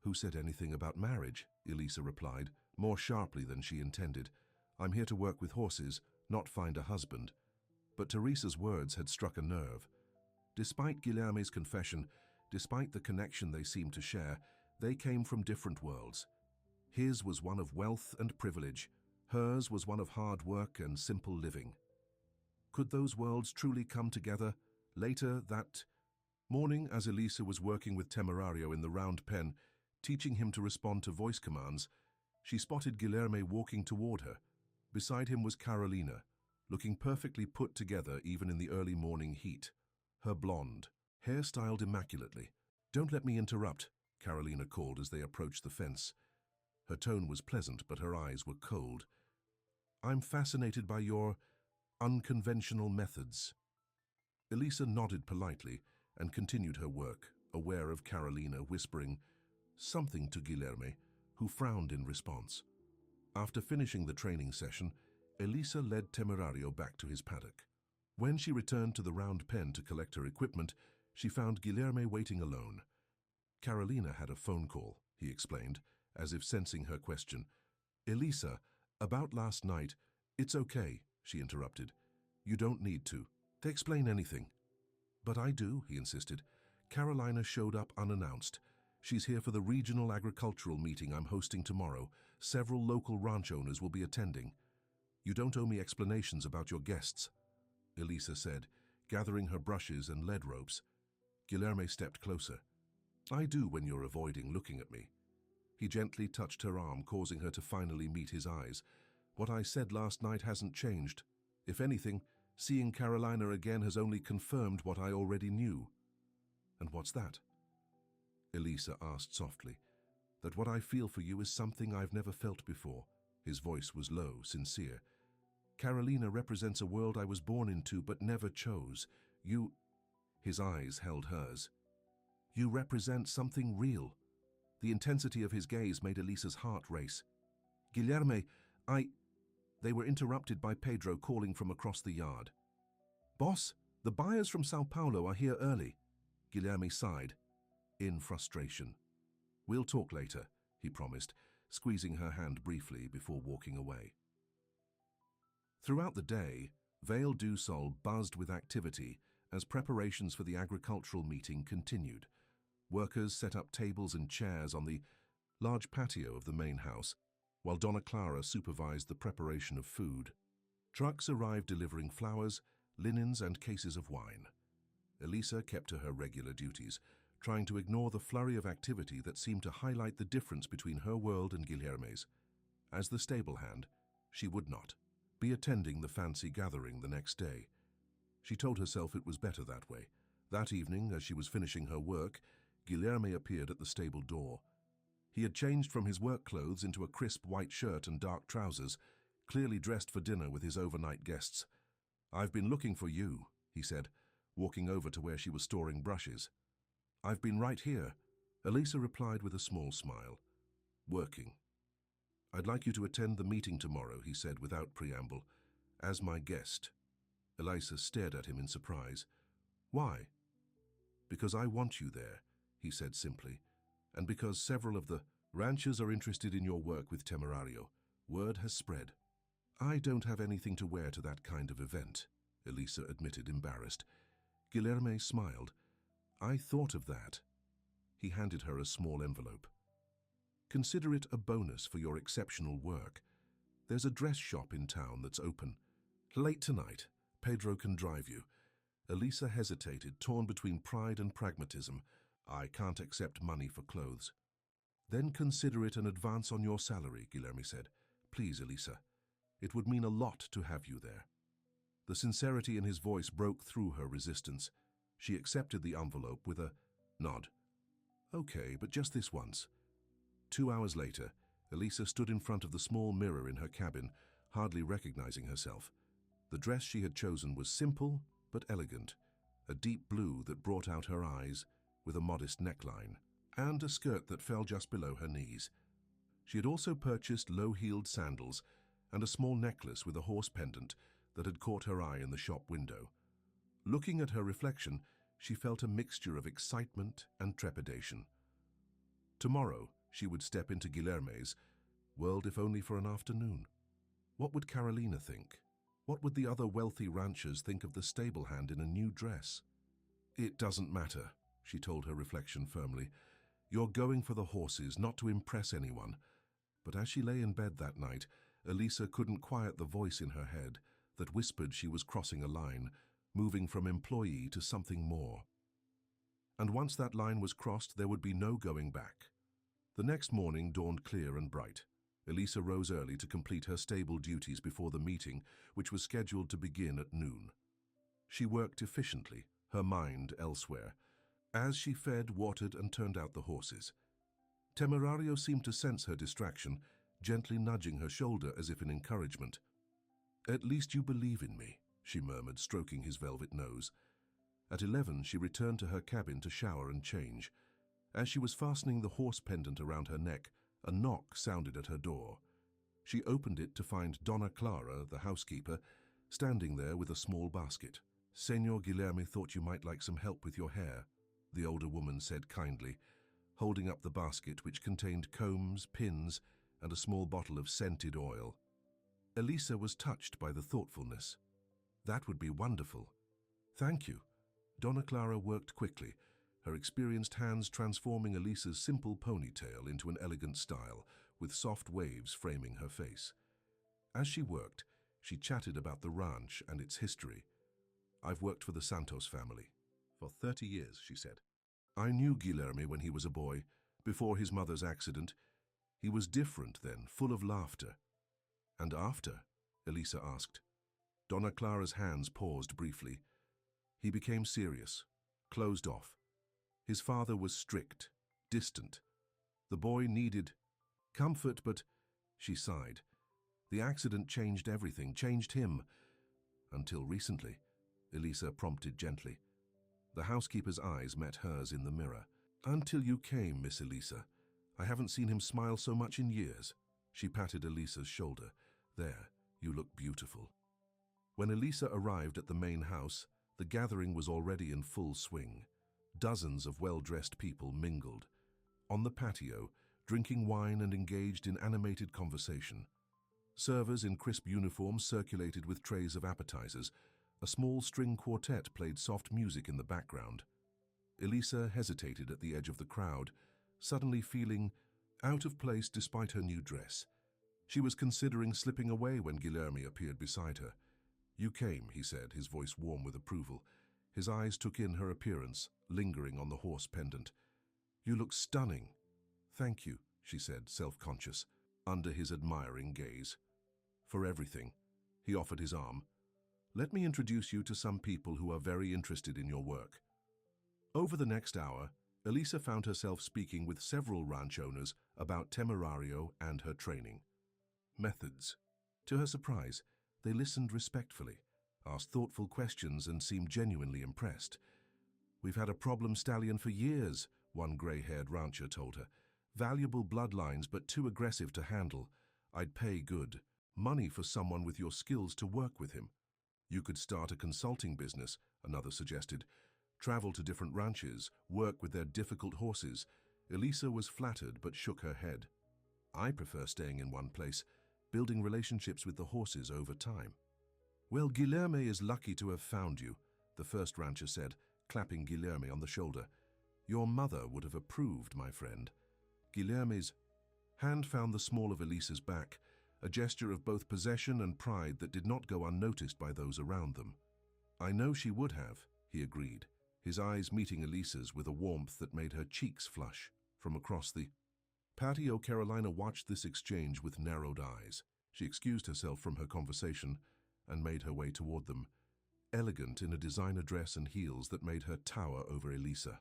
"Who said anything about marriage?" Elisa replied, more sharply than she intended. "I'm here to work with horses, not find a husband." But Teresa's words had struck a nerve. Despite Guilherme's confession, despite the connection they seemed to share, they came from different worlds. His was one of wealth and privilege. Hers was one of hard work and simple living. Could those worlds truly come together? Later that morning, as Elisa was working with Temerario in the round pen, teaching him to respond to voice commands, she spotted Guilherme walking toward her. Beside him was Carolina, looking perfectly put together even in the early morning heat. Her blonde hair styled immaculately. "Don't let me interrupt," Carolina called as they approached the fence. Her tone was pleasant, but her eyes were cold. "I'm fascinated by your unconventional methods." Elisa nodded politely and continued her work, aware of Carolina whispering something to Guilherme, who frowned in response. After finishing the training session, Elisa led Temerario back to his paddock. When she returned to the round pen to collect her equipment, she found Guilherme waiting alone. "Carolina had a phone call," he explained, as if sensing her question. "Elisa, about last night—" "It's okay," she interrupted. "You don't need to explain anything." "But I do," he insisted. "Carolina showed up unannounced. She's here for the regional agricultural meeting I'm hosting tomorrow. Several local ranch owners will be attending." "You don't owe me explanations about your guests," Elisa said, gathering her brushes and lead ropes. Guilherme stepped closer. "I do when you're avoiding looking at me." He gently touched her arm, causing her to finally meet his eyes. "What I said last night hasn't changed. If anything, seeing Carolina again has only confirmed what I already knew." "And what's that?" Elisa asked softly. "That what I feel for you is something I've never felt before." His voice was low, sincere. "Carolina represents a world I was born into but never chose. You—" His eyes held hers. "You represent something real." The intensity of his gaze made Elisa's heart race. "Guilherme, They were interrupted by Pedro calling from across the yard. "Boss, the buyers from Sao Paulo are here early." Guilherme sighed, in frustration. "We'll talk later," he promised, squeezing her hand briefly before walking away. Throughout the day, Vale do Sol buzzed with activity as preparations for the agricultural meeting continued. Workers set up tables and chairs on the large patio of the main house, while Donna Clara supervised the preparation of food. Trucks arrived delivering flowers, linens, and cases of wine. Elisa kept to her regular duties, trying to ignore the flurry of activity that seemed to highlight the difference between her world and Guilherme's. As the stable hand, she would not be attending the fancy gathering the next day. She told herself it was better that way. That evening, as she was finishing her work, Guilherme appeared at the stable door. He had changed from his work clothes into a crisp white shirt and dark trousers, clearly dressed for dinner with his overnight guests. "I've been looking for you," he said, walking over to where she was storing brushes. "I've been right here," Elisa replied with a small smile. "Working." "I'd like you to attend the meeting tomorrow," he said without preamble, "as my guest." Elisa stared at him in surprise. "Why?" "Because I want you there," he said simply, "and because several of the ranchers are interested in your work with Temerario. Word has spread." "I don't have anything to wear to that kind of event," Elisa admitted, embarrassed. Guilherme smiled. "I thought of that." He handed her a small envelope. "Consider it a bonus for your exceptional work. There's a dress shop in town that's open. Late tonight. Pedro can drive you." Elisa hesitated, torn between pride and pragmatism. "I can't accept money for clothes." "Then consider it an advance on your salary," Guilherme said. "Please, Elisa. It would mean a lot to have you there." The sincerity in his voice broke through her resistance. She accepted the envelope with a nod. "Okay, but just this once." 2 hours later, Elisa stood in front of the small mirror in her cabin, hardly recognizing herself. The dress she had chosen was simple but elegant, a deep blue that brought out her eyes, with a modest neckline, and a skirt that fell just below her knees. She had also purchased low-heeled sandals and a small necklace with a horse pendant that had caught her eye in the shop window. Looking at her reflection, she felt a mixture of excitement and trepidation. Tomorrow, she would step into Guilherme's world, if only for an afternoon. What would Carolina think? What would the other wealthy ranchers think of the stable hand in a new dress? "It doesn't matter," she told her reflection firmly. "You're going for the horses, not to impress anyone." But as she lay in bed that night, Elisa couldn't quiet the voice in her head, that whispered she was crossing a line, moving from employee to something more. And once that line was crossed, there would be no going back. The next morning dawned clear and bright. Elisa rose early to complete her stable duties before the meeting, which was scheduled to begin at noon. She worked efficiently, her mind elsewhere, as she fed, watered, and turned out the horses. Temerario seemed to sense her distraction, gently nudging her shoulder as if in encouragement. "At least you believe in me," she murmured, stroking his velvet nose. At 11, she returned to her cabin to shower and change. As she was fastening the horse pendant around her neck, a knock sounded at her door. She opened it to find Donna Clara, the housekeeper, standing there with a small basket. "Senor Guilherme thought you might like some help with your hair," the older woman said kindly, holding up the basket which contained combs, pins, and a small bottle of scented oil. Elisa was touched by the thoughtfulness. "That would be wonderful." "Thank you." Donna Clara worked quickly, her experienced hands transforming Elisa's simple ponytail into an elegant style, with soft waves framing her face. As she worked, she chatted about the ranch and its history. "I've worked for the Santos family for 30 years, she said. "I knew Guilherme when he was a boy, before his mother's accident. He was different then, full of laughter." "And after?" Elisa asked. Donna Clara's hands paused briefly. "He became serious, closed off. His father was strict, distant. The boy needed comfort, but," she sighed, "the accident changed everything, changed him. Until recently," Elisa prompted gently. The housekeeper's eyes met hers in the mirror. "Until you came, Miss Elisa. I haven't seen him smile so much in years." She patted Elisa's shoulder. "There, you look beautiful." When Elisa arrived at the main house, the gathering was already in full swing. Dozens of well-dressed people mingled. On the patio, drinking wine and engaged in animated conversation. Servers in crisp uniforms circulated with trays of appetizers. A small string quartet played soft music in the background. Elisa hesitated at the edge of the crowd, suddenly feeling out of place despite her new dress. She was considering slipping away when Guilherme appeared beside her. "You came," he said, his voice warm with approval. His eyes took in her appearance, lingering on the horse pendant. "You look stunning." "Thank you," she said, self-conscious, under his admiring gaze. "For everything." He offered his arm. "Let me introduce you to some people who are very interested in your work." Over the next hour, Elisa found herself speaking with several ranch owners about Temerario and her training. Methods. To her surprise, they listened respectfully, asked thoughtful questions, and seemed genuinely impressed. "We've had a problem stallion for years," one gray-haired rancher told her. "Valuable bloodlines, but too aggressive to handle. I'd pay good money for someone with your skills to work with him." "You could start a consulting business," another suggested. "Travel to different ranches, work with their difficult horses." Elisa was flattered but shook her head. "I prefer staying in one place, building relationships with the horses over time." "Well, Guilherme is lucky to have found you," the first rancher said, clapping Guilherme on the shoulder. "Your mother would have approved, my friend." Guilherme's hand found the small of Elisa's back, a gesture of both possession and pride that did not go unnoticed by those around them. "I know she would have," he agreed, his eyes meeting Elisa's with a warmth that made her cheeks flush. From across the patio, Carolina watched this exchange with narrowed eyes. She excused herself from her conversation and made her way toward them, elegant in a designer dress and heels that made her tower over Elisa.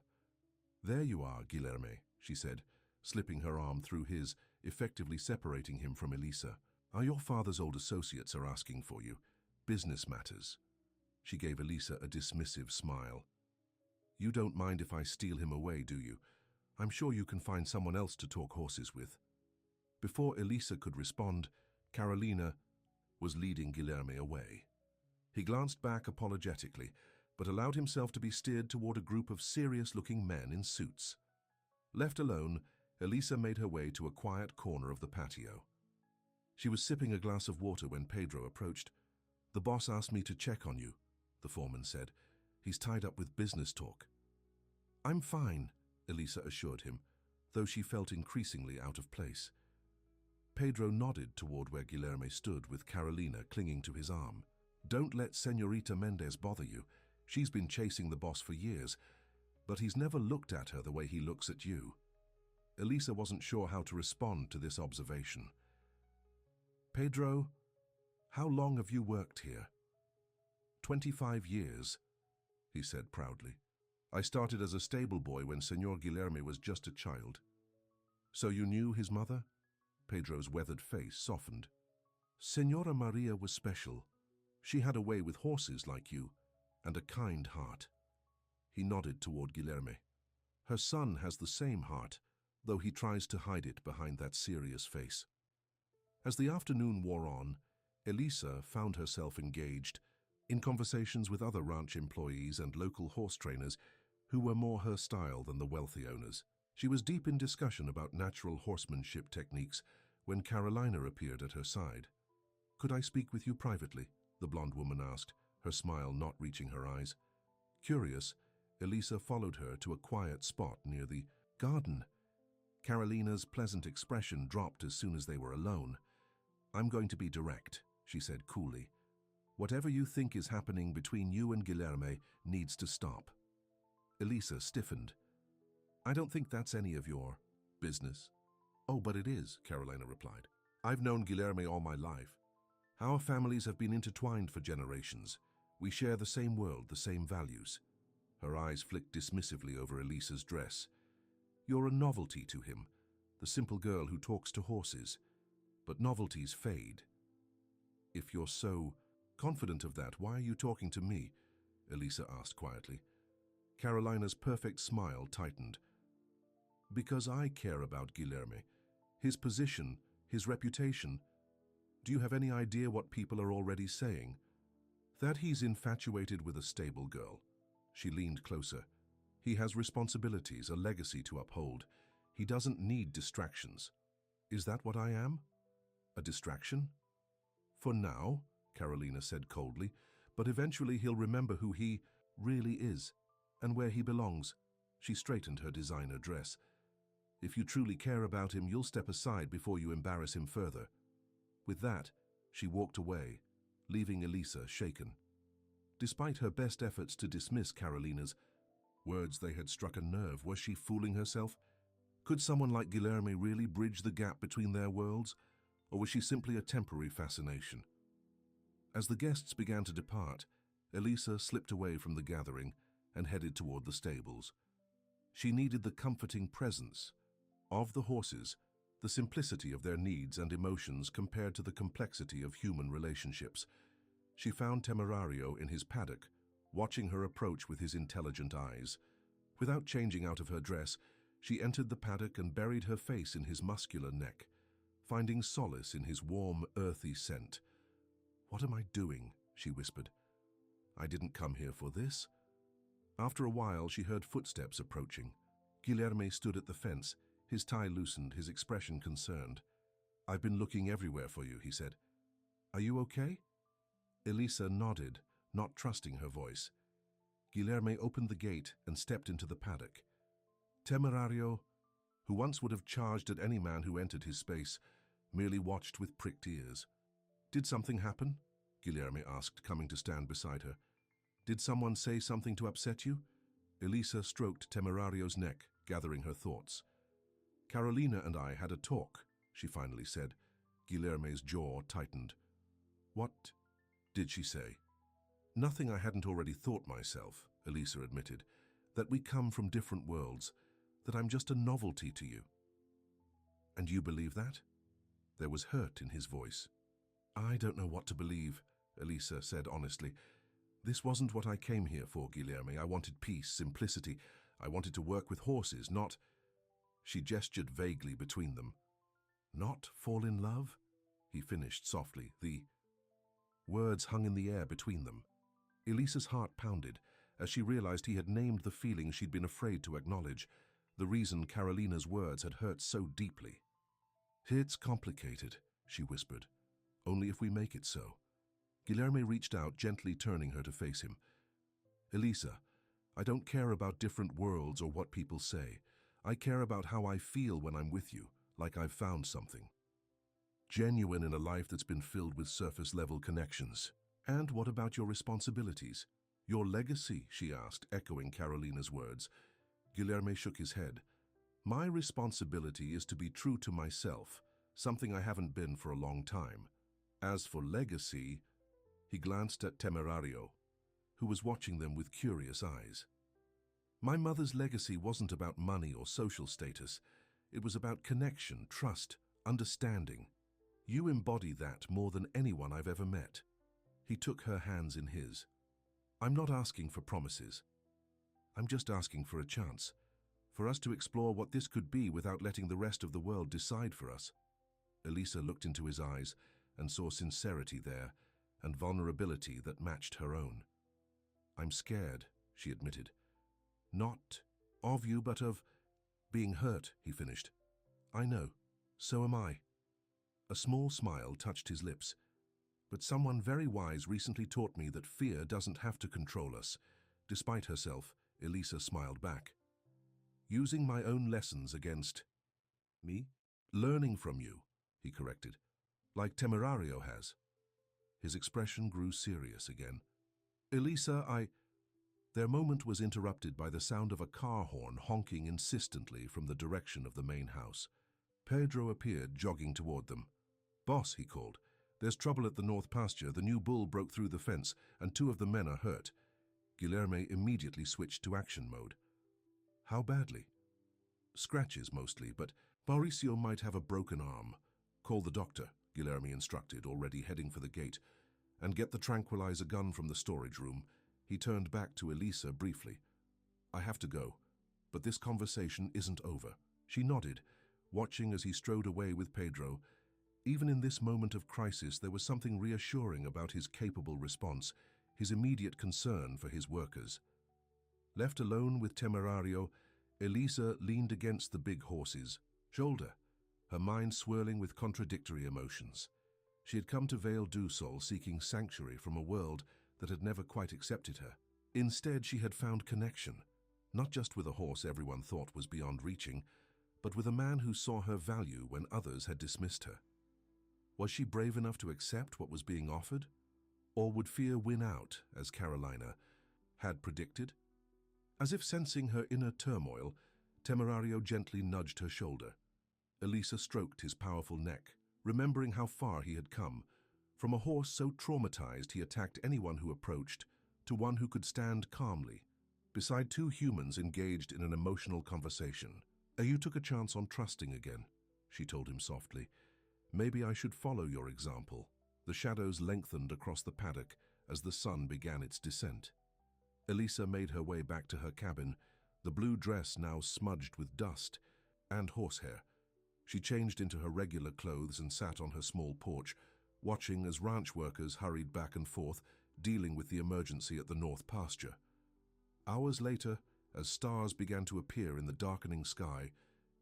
"There you are, Guilherme," she said, slipping her arm through his, effectively separating him from Elisa. Your father's old associates are asking for you. Business matters." She gave Elisa a dismissive smile. "You don't mind if I steal him away, do you? I'm sure you can find someone else to talk horses with." Before Elisa could respond, Carolina was leading Guilherme away. He glanced back apologetically, but allowed himself to be steered toward a group of serious-looking men in suits. Left alone, Elisa made her way to a quiet corner of the patio. She was sipping a glass of water when Pedro approached. "The boss asked me to check on you," the foreman said. "He's tied up with business talk." "I'm fine," Elisa assured him, though she felt increasingly out of place. Pedro nodded toward where Guilherme stood with Carolina clinging to his arm. Don't let Señorita Mendez bother you. She's been chasing the boss for years, but he's never looked at her the way he looks at you. Elisa wasn't sure how to respond to this observation. Pedro, how long have you worked here? 25 years, he said proudly. I started as a stable boy when Señor Guilherme was just a child. So you knew his mother? Pedro's weathered face softened. Señora Maria was special. She had a way with horses like you, and a kind heart. He nodded toward Guilherme. Her son has the same heart, though he tries to hide it behind that serious face. As the afternoon wore on, Elisa found herself engaged in conversations with other ranch employees and local horse trainers who were more her style than the wealthy owners. She was deep in discussion about natural horsemanship techniques when Carolina appeared at her side. "Could I speak with you privately?" the blonde woman asked, her smile not reaching her eyes. Curious, Elisa followed her to a quiet spot near the garden. Carolina's pleasant expression dropped as soon as they were alone. "I'm going to be direct," she said coolly. "Whatever you think is happening between you and Guilherme needs to stop." Elisa stiffened. "I don't think that's any of your business." "Oh, but it is," Carolina replied. "I've known Guilherme all my life. Our families have been intertwined for generations. We share the same world, the same values." Her eyes flicked dismissively over Elisa's dress. "You're a novelty to him, the simple girl who talks to horses. But novelties fade." "If you're so confident of that, why are you talking to me?" Elisa asked quietly. Carolina's perfect smile tightened. "Because I care about Guilherme, his position, his reputation. Do you have any idea what people are already saying? That he's infatuated with a stable girl." She leaned closer. "He has responsibilities, a legacy to uphold. He doesn't need distractions. Is that what I am? A distraction?" "For now," Carolina said coldly, "but eventually he'll remember who he really is and where he belongs." She straightened her designer dress. "If you truly care about him, you'll step aside before you embarrass him further." With that, she walked away, leaving Elisa shaken. Despite her best efforts to dismiss Carolina's words, they had struck a nerve. Was she fooling herself? Could someone like Guilherme really bridge the gap between their worlds, or was she simply a temporary fascination? As the guests began to depart, Elisa slipped away from the gathering and headed toward the stables. She needed the comforting presence of the horses, the simplicity of their needs and emotions compared to the complexity of human relationships. She found Temerario in his paddock, watching her approach with his intelligent eyes. Without changing out of her dress, she entered the paddock and buried her face in his muscular neck, finding solace in his warm, earthy scent. "What am I doing?" she whispered. "I didn't come here for this." After a while, she heard footsteps approaching. Guilherme stood at the fence, his tie loosened, his expression concerned. "I've been looking everywhere for you," he said. "Are you okay?" Elisa nodded, not trusting her voice. Guilherme opened the gate and stepped into the paddock. Temerario, who once would have charged at any man who entered his space, merely watched with pricked ears. "Did something happen?" Guilherme asked, coming to stand beside her. "Did someone say something to upset you?" Elisa stroked Temerario's neck, gathering her thoughts. "Carolina and I had a talk," she finally said. Guilherme's jaw tightened. "What did she say?" "Nothing I hadn't already thought myself," Elisa admitted. "That we come from different worlds, that I'm just a novelty to you." "And you believe that?" There was hurt in his voice. "I don't know what to believe," Elisa said honestly. "This wasn't what I came here for, Guilherme. I wanted peace, simplicity. I wanted to work with horses, not—" She gestured vaguely between them. "Not fall in love?" he finished softly. The words hung in the air between them. Elisa's heart pounded as she realized he had named the feeling she'd been afraid to acknowledge, the reason Carolina's words had hurt so deeply. "It's complicated," she whispered. "Only if we make it so." Guilherme reached out, gently turning her to face him. "Elisa, I don't care about different worlds or what people say. I care about how I feel when I'm with you, like I've found something. Genuine in a life that's been filled with surface-level connections." And what about your responsibilities? Your legacy, she asked, echoing Carolina's words. Guilherme shook his head. My responsibility is to be true to myself, something I haven't been for a long time. As for legacy, he glanced at Temerario, who was watching them with curious eyes. My mother's legacy wasn't about money or social status. It was about connection, trust, understanding. You embody that more than anyone I've ever met. He took her hands in his. I'm not asking for promises. I'm just asking for a chance, for us to explore what this could be without letting the rest of the world decide for us. Elisa looked into his eyes and saw sincerity there and vulnerability that matched her own. I'm scared, she admitted. Not of you, but of being hurt, he finished. I know. So am I. A small smile touched his lips. But someone very wise recently taught me that fear doesn't have to control us. Despite herself, Elisa smiled back. Using my own lessons against me? Learning from you, he corrected, like Temerario has. His expression grew serious again. Elisa, Their moment was interrupted by the sound of a car horn honking insistently from the direction of the main house. Pedro appeared, jogging toward them. Boss, he called. There's trouble at the north pasture. The new bull broke through the fence, and 2 of the men are hurt. Guilherme immediately switched to action mode. How badly? Scratches mostly, but Mauricio might have a broken arm. Call the doctor, Guilherme instructed, already heading for the gate, and get the tranquilizer gun from the storage room. He turned back to Elisa briefly. I have to go, but this conversation isn't over. She nodded, watching as he strode away with Pedro. Even in this moment of crisis, there was something reassuring about his capable response, his immediate concern for his workers. Left alone with Temerario, Elisa leaned against the big horse's shoulder, her mind swirling with contradictory emotions. She had come to Vale du Sol seeking sanctuary from a world that had never quite accepted her. Instead, she had found connection, not just with a horse everyone thought was beyond reaching, but with a man who saw her value when others had dismissed her. Was she brave enough to accept what was being offered? Or would fear win out, as Carolina had predicted? As if sensing her inner turmoil, Temerario gently nudged her shoulder. Elisa stroked his powerful neck, remembering how far he had come, from a horse so traumatized he attacked anyone who approached, to one who could stand calmly, beside 2 humans engaged in an emotional conversation. You took a chance on trusting again, she told him softly. Maybe I should follow your example. The shadows lengthened across the paddock as the sun began its descent. Elisa made her way back to her cabin, the blue dress now smudged with dust and horsehair. She changed into her regular clothes and sat on her small porch, watching as ranch workers hurried back and forth, dealing with the emergency at the north pasture. Hours later, as stars began to appear in the darkening sky,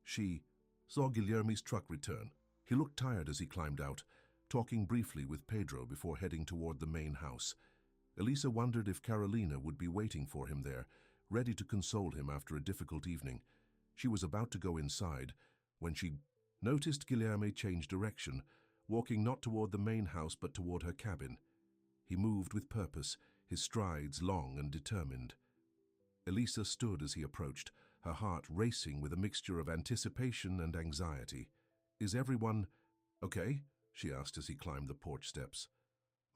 she saw Guilherme's truck return. He looked tired as he climbed out, talking briefly with Pedro before heading toward the main house. Elisa wondered if Carolina would be waiting for him there, ready to console him after a difficult evening. She was about to go inside when she noticed Guilherme change direction, walking not toward the main house but toward her cabin. He moved with purpose, his strides long and determined. Elisa stood as he approached, her heart racing with a mixture of anticipation and anxiety. Is everyone okay? She asked as he climbed the porch steps.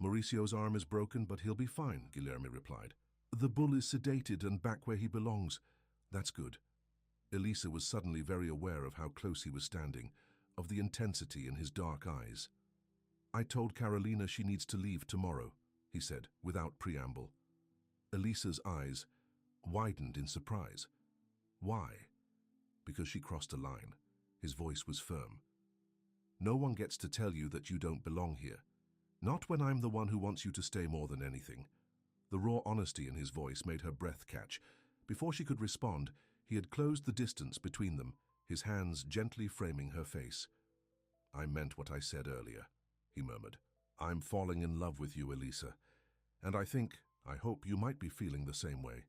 Mauricio's arm is broken, but he'll be fine, Guilherme replied. The bull is sedated and back where he belongs. That's good. Elisa was suddenly very aware of how close he was standing, of the intensity in his dark eyes. I told Carolina she needs to leave tomorrow, he said, without preamble. Elisa's eyes widened in surprise. Why? Because she crossed a line. His voice was firm. No one gets to tell you that you don't belong here. Not when I'm the one who wants you to stay more than anything. The raw honesty in his voice made her breath catch. Before she could respond, he had closed the distance between them, his hands gently framing her face. I meant what I said earlier, he murmured. I'm falling in love with you, Elisa. And I hope you might be feeling the same way.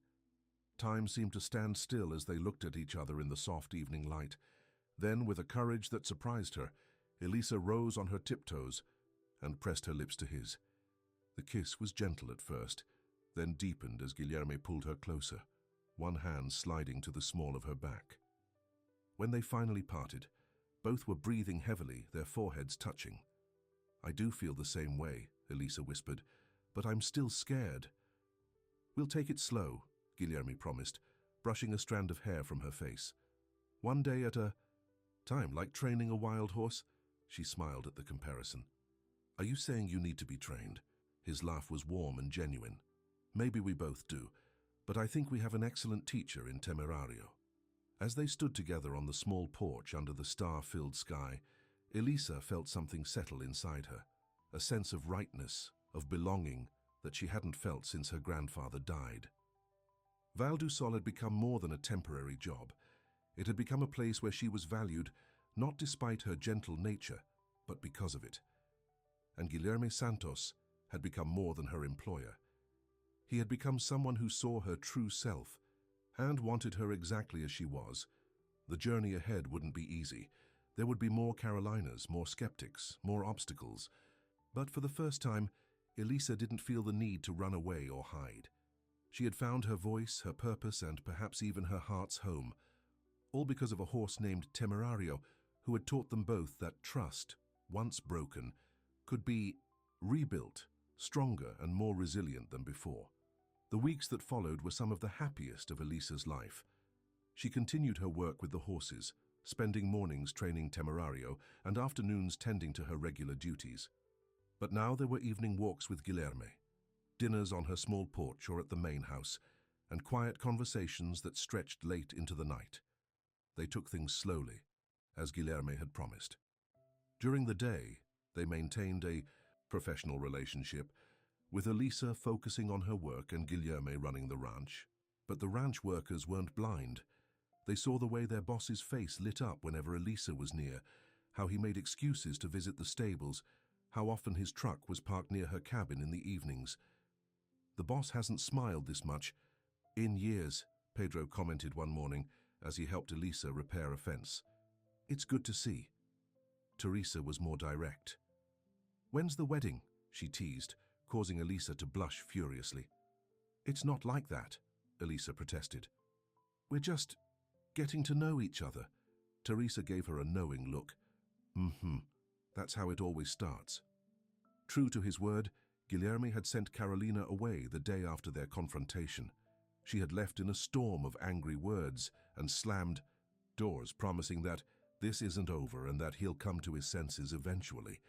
Time seemed to stand still as they looked at each other in the soft evening light. Then, with a courage that surprised her, Elisa rose on her tiptoes and pressed her lips to his. The kiss was gentle at first, then deepened as Guilherme pulled her closer, one hand sliding to the small of her back. When they finally parted, both were breathing heavily, their foreheads touching. "I do feel the same way," Elisa whispered, "but I'm still scared." "We'll take it slow," Guilherme promised, brushing a strand of hair from her face. "One day at a time, like training a wild horse." She smiled at the comparison. "Are you saying you need to be trained?" His laugh was warm and genuine. "Maybe we both do, but I think we have an excellent teacher in Temerario." As they stood together on the small porch under the star-filled sky, Elisa felt something settle inside her, a sense of rightness, of belonging that she hadn't felt since her grandfather died. Val du Sol had become more than a temporary job. It had become a place where she was valued, not despite her gentle nature, but because of it. And Guilherme Santos had become more than her employer. He had become someone who saw her true self and wanted her exactly as she was. The journey ahead wouldn't be easy. There would be more Carolinas, more skeptics, more obstacles. But for the first time, Elisa didn't feel the need to run away or hide. She had found her voice, her purpose, and perhaps even her heart's home, all because of a horse named Temerario, who had taught them both that trust, once broken, could be rebuilt, stronger and more resilient than before. The weeks that followed were some of the happiest of Elisa's life. She continued her work with the horses, spending mornings training Temerario and afternoons tending to her regular duties. But now there were evening walks with Guilherme, dinners on her small porch or at the main house, and quiet conversations that stretched late into the night. They took things slowly, as Guilherme had promised. During the day, they maintained a professional relationship, with Elisa focusing on her work and Guilherme running the ranch. But the ranch workers weren't blind. They saw the way their boss's face lit up whenever Elisa was near, how he made excuses to visit the stables, how often his truck was parked near her cabin in the evenings. "The boss hasn't smiled this much in years," Pedro commented one morning as he helped Elisa repair a fence. "It's good to see." Teresa was more direct. "When's the wedding?" she teased, causing Elisa to blush furiously. "It's not like that," Elisa protested. "We're just getting to know each other." Teresa gave her a knowing look. That's how it always starts." True to his word, Guilherme had sent Carolina away the day after their confrontation. She had left in a storm of angry words and slammed doors, promising that this isn't over and that he'll come to his senses eventually.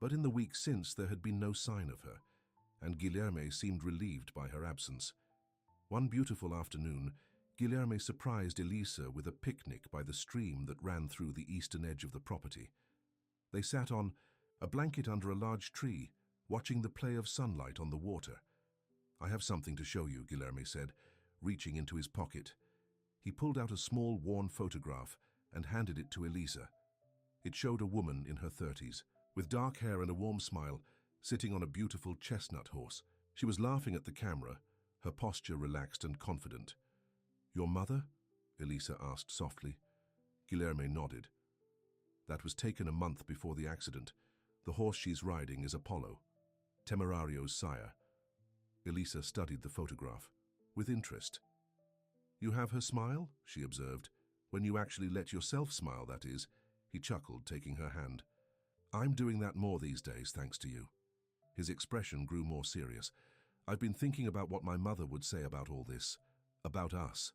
But in the weeks since, there had been no sign of her, and Guilherme seemed relieved by her absence. One beautiful afternoon, Guilherme surprised Elisa with a picnic by the stream that ran through the eastern edge of the property. They sat on a blanket under a large tree, watching the play of sunlight on the water. "I have something to show you," Guilherme said, reaching into his pocket. He pulled out a small, worn photograph and handed it to Elisa. It showed a woman in her 30s, with dark hair and a warm smile, sitting on a beautiful chestnut horse. She was laughing at the camera, her posture relaxed and confident. "Your mother?" Elisa asked softly. Guilherme nodded. "That was taken a month before the accident. The horse she's riding is Apollo, Temerario's sire." Elisa studied the photograph with interest. "You have her smile?" she observed. "When you actually let yourself smile, that is." He chuckled, taking her hand. "I'm doing that more these days, thanks to you." His expression grew more serious. "I've been thinking about what my mother would say about all this, about us."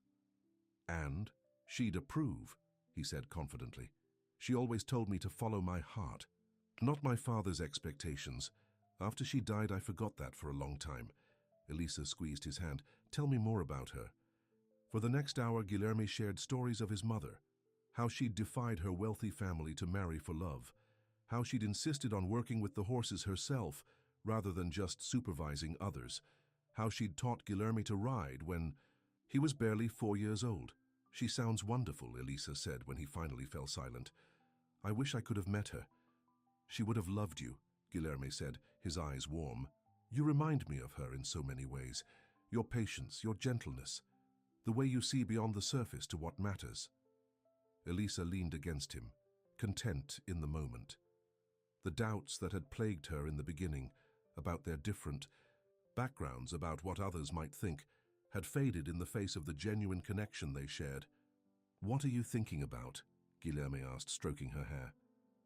"And she'd approve," he said confidently. "She always told me to follow my heart, not my father's expectations. After she died, I forgot that for a long time." Elisa squeezed his hand. "Tell me more about her." For the next hour, Guilherme shared stories of his mother, how she'd defied her wealthy family to marry for love, how she'd insisted on working with the horses herself rather than just supervising others, how she'd taught Guilherme to ride when he was barely 4 years old. "She sounds wonderful," Elisa said when he finally fell silent. "I wish I could have met her." "She would have loved you," Guilherme said, his eyes warm. "You remind me of her in so many ways. Your patience, your gentleness, the way you see beyond the surface to what matters." Elisa leaned against him, content in the moment. The doubts that had plagued her in the beginning, about their different backgrounds, about what others might think, had faded in the face of the genuine connection they shared. "What are you thinking about?" Guilherme asked, stroking her hair.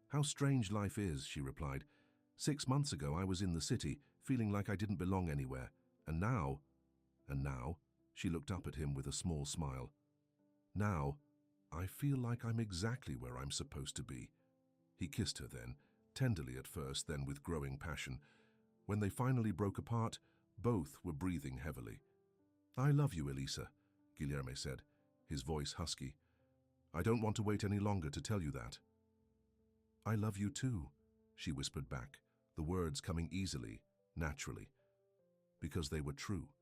"How strange life is," she replied. "6 months ago I was in the city, feeling like I didn't belong anywhere. And now, she looked up at him with a small smile. "Now, I feel like I'm exactly where I'm supposed to be." He kissed her then, tenderly at first, then with growing passion. When they finally broke apart, both were breathing heavily. "I love you, Elisa," Guilherme said, his voice husky. "I don't want to wait any longer to tell you that." "I love you too," she whispered back, the words coming easily, naturally. Because they were true,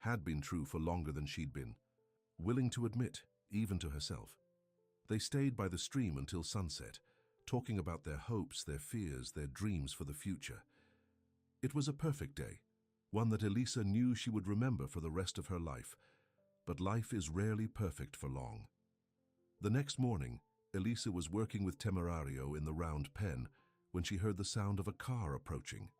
had been true for longer than she'd been, willing to admit, even to herself. They stayed by the stream until sunset, talking about their hopes, their fears, their dreams for the future. It was a perfect day, one that Elisa knew she would remember for the rest of her life. But life is rarely perfect for long. The next morning, Elisa was working with Temerario in the round pen when she heard the sound of a car approaching.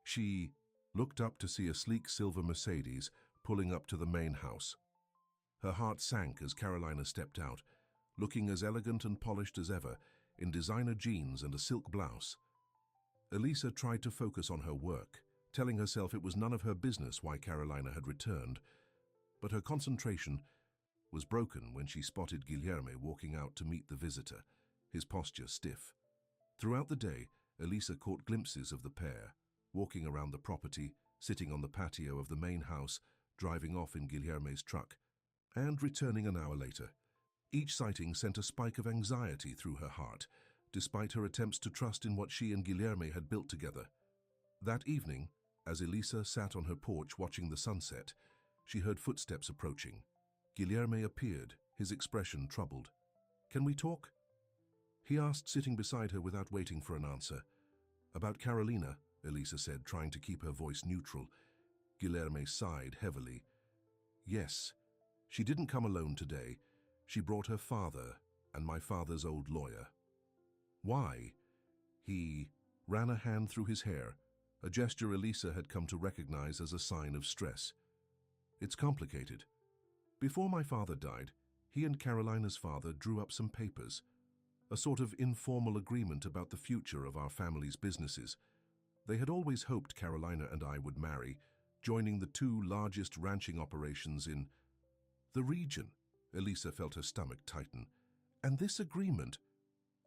She looked up to see a sleek silver Mercedes pulling up to the main house. Her heart sank as Carolina stepped out, looking as elegant and polished as ever, in designer jeans and a silk blouse. Elisa tried to focus on her work, telling herself it was none of her business why Carolina had returned, but her concentration was broken when she spotted Guilherme walking out to meet the visitor, his posture stiff. Throughout the day, Elisa caught glimpses of the pair, walking around the property, sitting on the patio of the main house, driving off in Guilherme's truck, and returning an hour later. Each sighting sent a spike of anxiety through her heart, despite her attempts to trust in what she and Guilherme had built together. That evening, as Elisa sat on her porch watching the sunset, she heard footsteps approaching. Guilherme appeared, his expression troubled. "Can we talk?" he asked, sitting beside her without waiting for an answer. "About Carolina," Elisa said, trying to keep her voice neutral. Guilherme sighed heavily. "Yes, she didn't come alone today. She brought her father and my father's old lawyer." "Why?" He ran a hand through his hair, a gesture Elisa had come to recognize as a sign of stress. "It's complicated. Before my father died, he and Carolina's father drew up some papers, a sort of informal agreement about the future of our family's businesses. They had always hoped Carolina and I would marry, joining the 2 largest ranching operations in the region." Elisa felt her stomach tighten. "And this agreement,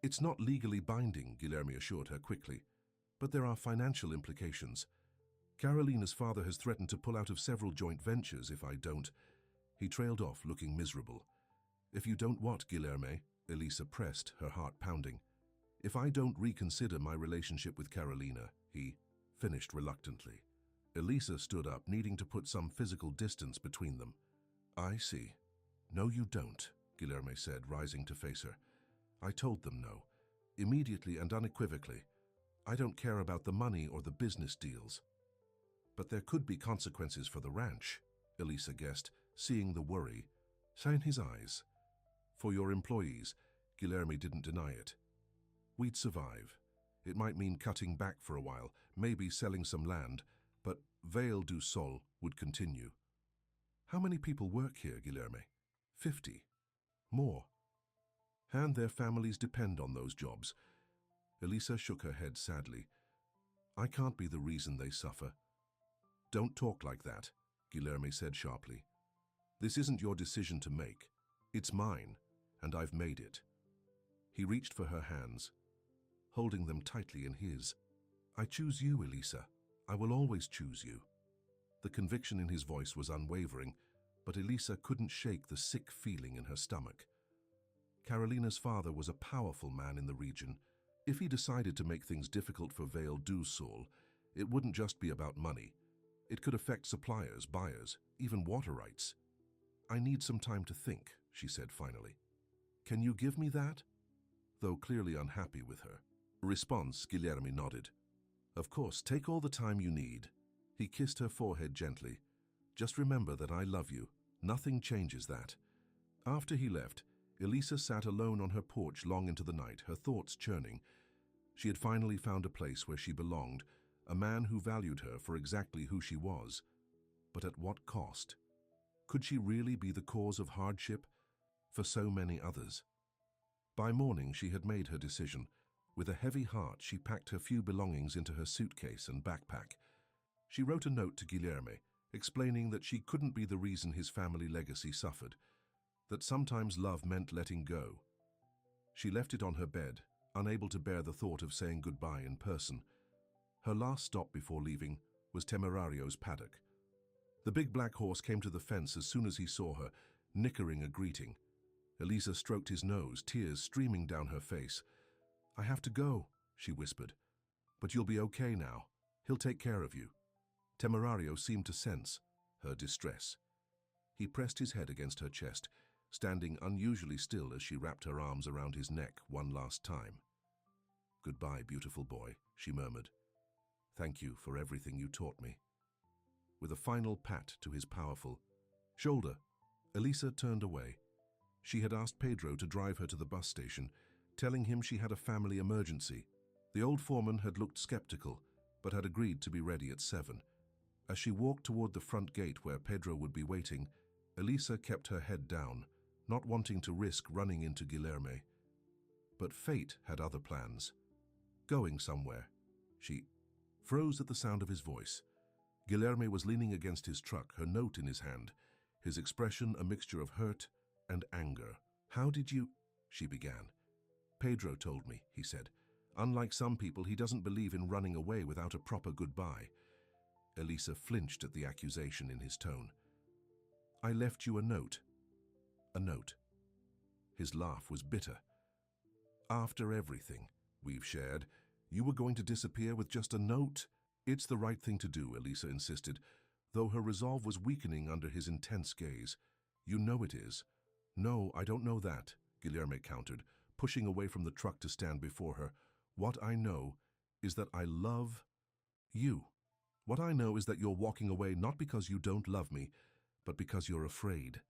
it's not legally binding," Guilherme assured her quickly, "but there are financial implications. Carolina's father has threatened to pull out of several joint ventures if I don't." He trailed off, looking miserable. "If you don't what, Guilherme?" Elisa pressed, her heart pounding. "If I don't reconsider my relationship with Carolina," he finished reluctantly. Elisa stood up, needing to put some physical distance between them. "I see. No, you don't," Guilherme said, rising to face her. "I told them no, immediately and unequivocally. I don't care about the money or the business deals." "But there could be consequences for the ranch," Elisa guessed, seeing the worry. "Sign his eyes." "For your employees," Guilherme didn't deny it. "We'd survive. It might mean cutting back for a while, maybe selling some land, but Vale do Sol would continue." "How many people work here, Guilherme?" 50. "More. And their families depend on those jobs." Elisa shook her head sadly. "I can't be the reason they suffer." "Don't talk like that," Guilherme said sharply. "This isn't your decision to make. It's mine, and I've made it." He reached for her hands, holding them tightly in his. "I choose you, Elisa. I will always choose you." The conviction in his voice was unwavering, but Elisa couldn't shake the sick feeling in her stomach. Carolina's father was a powerful man in the region. If he decided to make things difficult for Vale do Sol, it wouldn't just be about money. It could affect suppliers, buyers, even water rights. "I need some time to think," she said finally. "Can you give me that?" Though clearly unhappy with her response, Guilherme nodded. "Of course, take all the time you need." He kissed her forehead gently. "Just remember that I love you. Nothing changes that." After he left, Elisa sat alone on her porch long into the night, her thoughts churning. She had finally found a place where she belonged, a man who valued her for exactly who she was. But at what cost? Could she really be the cause of hardship for so many others? By morning, she had made her decision. With a heavy heart, she packed her few belongings into her suitcase and backpack. She wrote a note to Guilherme, explaining that she couldn't be the reason his family legacy suffered, that sometimes love meant letting go. She left it on her bed, unable to bear the thought of saying goodbye in person. Her last stop before leaving was Temerario's paddock. The big black horse came to the fence as soon as he saw her, nickering a greeting. Elisa stroked his nose, tears streaming down her face. "I have to go," she whispered. "But you'll be okay now. He'll take care of you." Temerario seemed to sense her distress. He pressed his head against her chest, standing unusually still as she wrapped her arms around his neck one last time. "Goodbye, beautiful boy," she murmured. "Thank you for everything you taught me." With a final pat to his powerful shoulder, Elisa turned away. She had asked Pedro to drive her to the bus station, telling him she had a family emergency. The old foreman had looked skeptical, but had agreed to be ready at 7. As she walked toward the front gate where Pedro would be waiting, Elisa kept her head down, not wanting to risk running into Guilherme. But fate had other plans. Going somewhere. She froze at the sound of his voice. Guilherme was leaning against his truck, her note in his hand, his expression a mixture of hurt and anger. "How did you—" she began. "Pedro told me," he said. "Unlike some people, he doesn't believe in running away without a proper goodbye." Elisa flinched at the accusation in his tone. "I left you a note." "A note?" His laugh was bitter. "After everything we've shared, you were going to disappear with just a note?" "It's the right thing to do," Elisa insisted, though her resolve was weakening under his intense gaze. "You know it is." "No, I don't know that," Guilherme countered, pushing away from the truck to stand before her. "What I know is that I love you. What I know is that you're walking away not because you don't love me, but because you're afraid.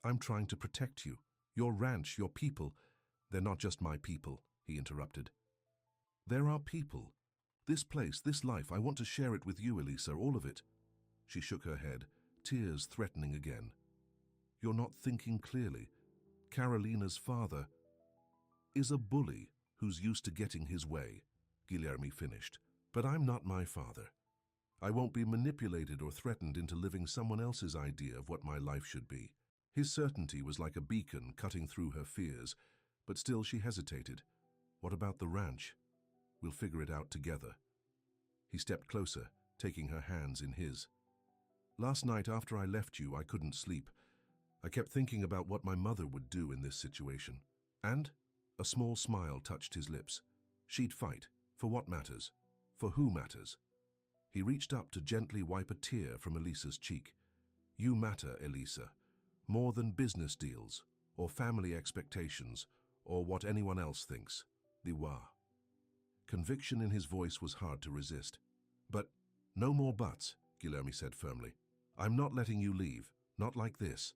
I'm trying to protect you. Your ranch, your people." "They're not just my people," he interrupted. "They're our people. This place, this life, I want to share it with you, Elisa, all of it." She shook her head, tears threatening again. "You're not thinking clearly. Carolina's father is a bully who's used to getting his way," Guilherme finished. "But I'm not my father. I won't be manipulated or threatened into living someone else's idea of what my life should be." His certainty was like a beacon cutting through her fears, but still she hesitated. "What about the ranch? We'll figure it out together." He stepped closer, taking her hands in his. "Last night after I left you, I couldn't sleep. I kept thinking about what my mother would do in this situation. And?" A small smile touched his lips. "She'd fight. For what matters? For who matters?" He reached up to gently wipe a tear from Elisa's cheek. "You matter, Elisa. More than business deals, or family expectations, or what anyone else thinks. Liwa." Conviction in his voice was hard to resist. "But no more buts," Guilherme said firmly. "I'm not letting you leave, not like this."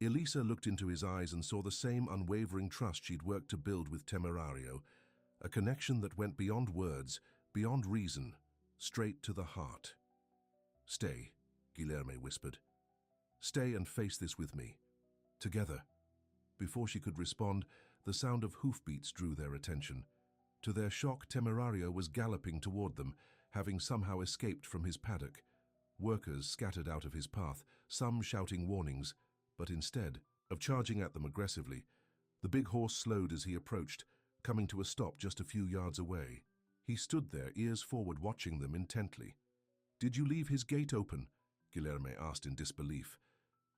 Elisa looked into his eyes and saw the same unwavering trust she'd worked to build with Temerario, a connection that went beyond words, beyond reason, straight to the heart. "Stay," Guilherme whispered. "Stay and face this with me. Together." Before she could respond, the sound of hoofbeats drew their attention. To their shock, Temerario was galloping toward them, having somehow escaped from his paddock. Workers scattered out of his path, some shouting warnings, but instead of charging at them aggressively, the big horse slowed as he approached, coming to a stop just a few yards away. He stood there, ears forward, watching them intently. "Did you leave his gate open?" Guilherme asked in disbelief.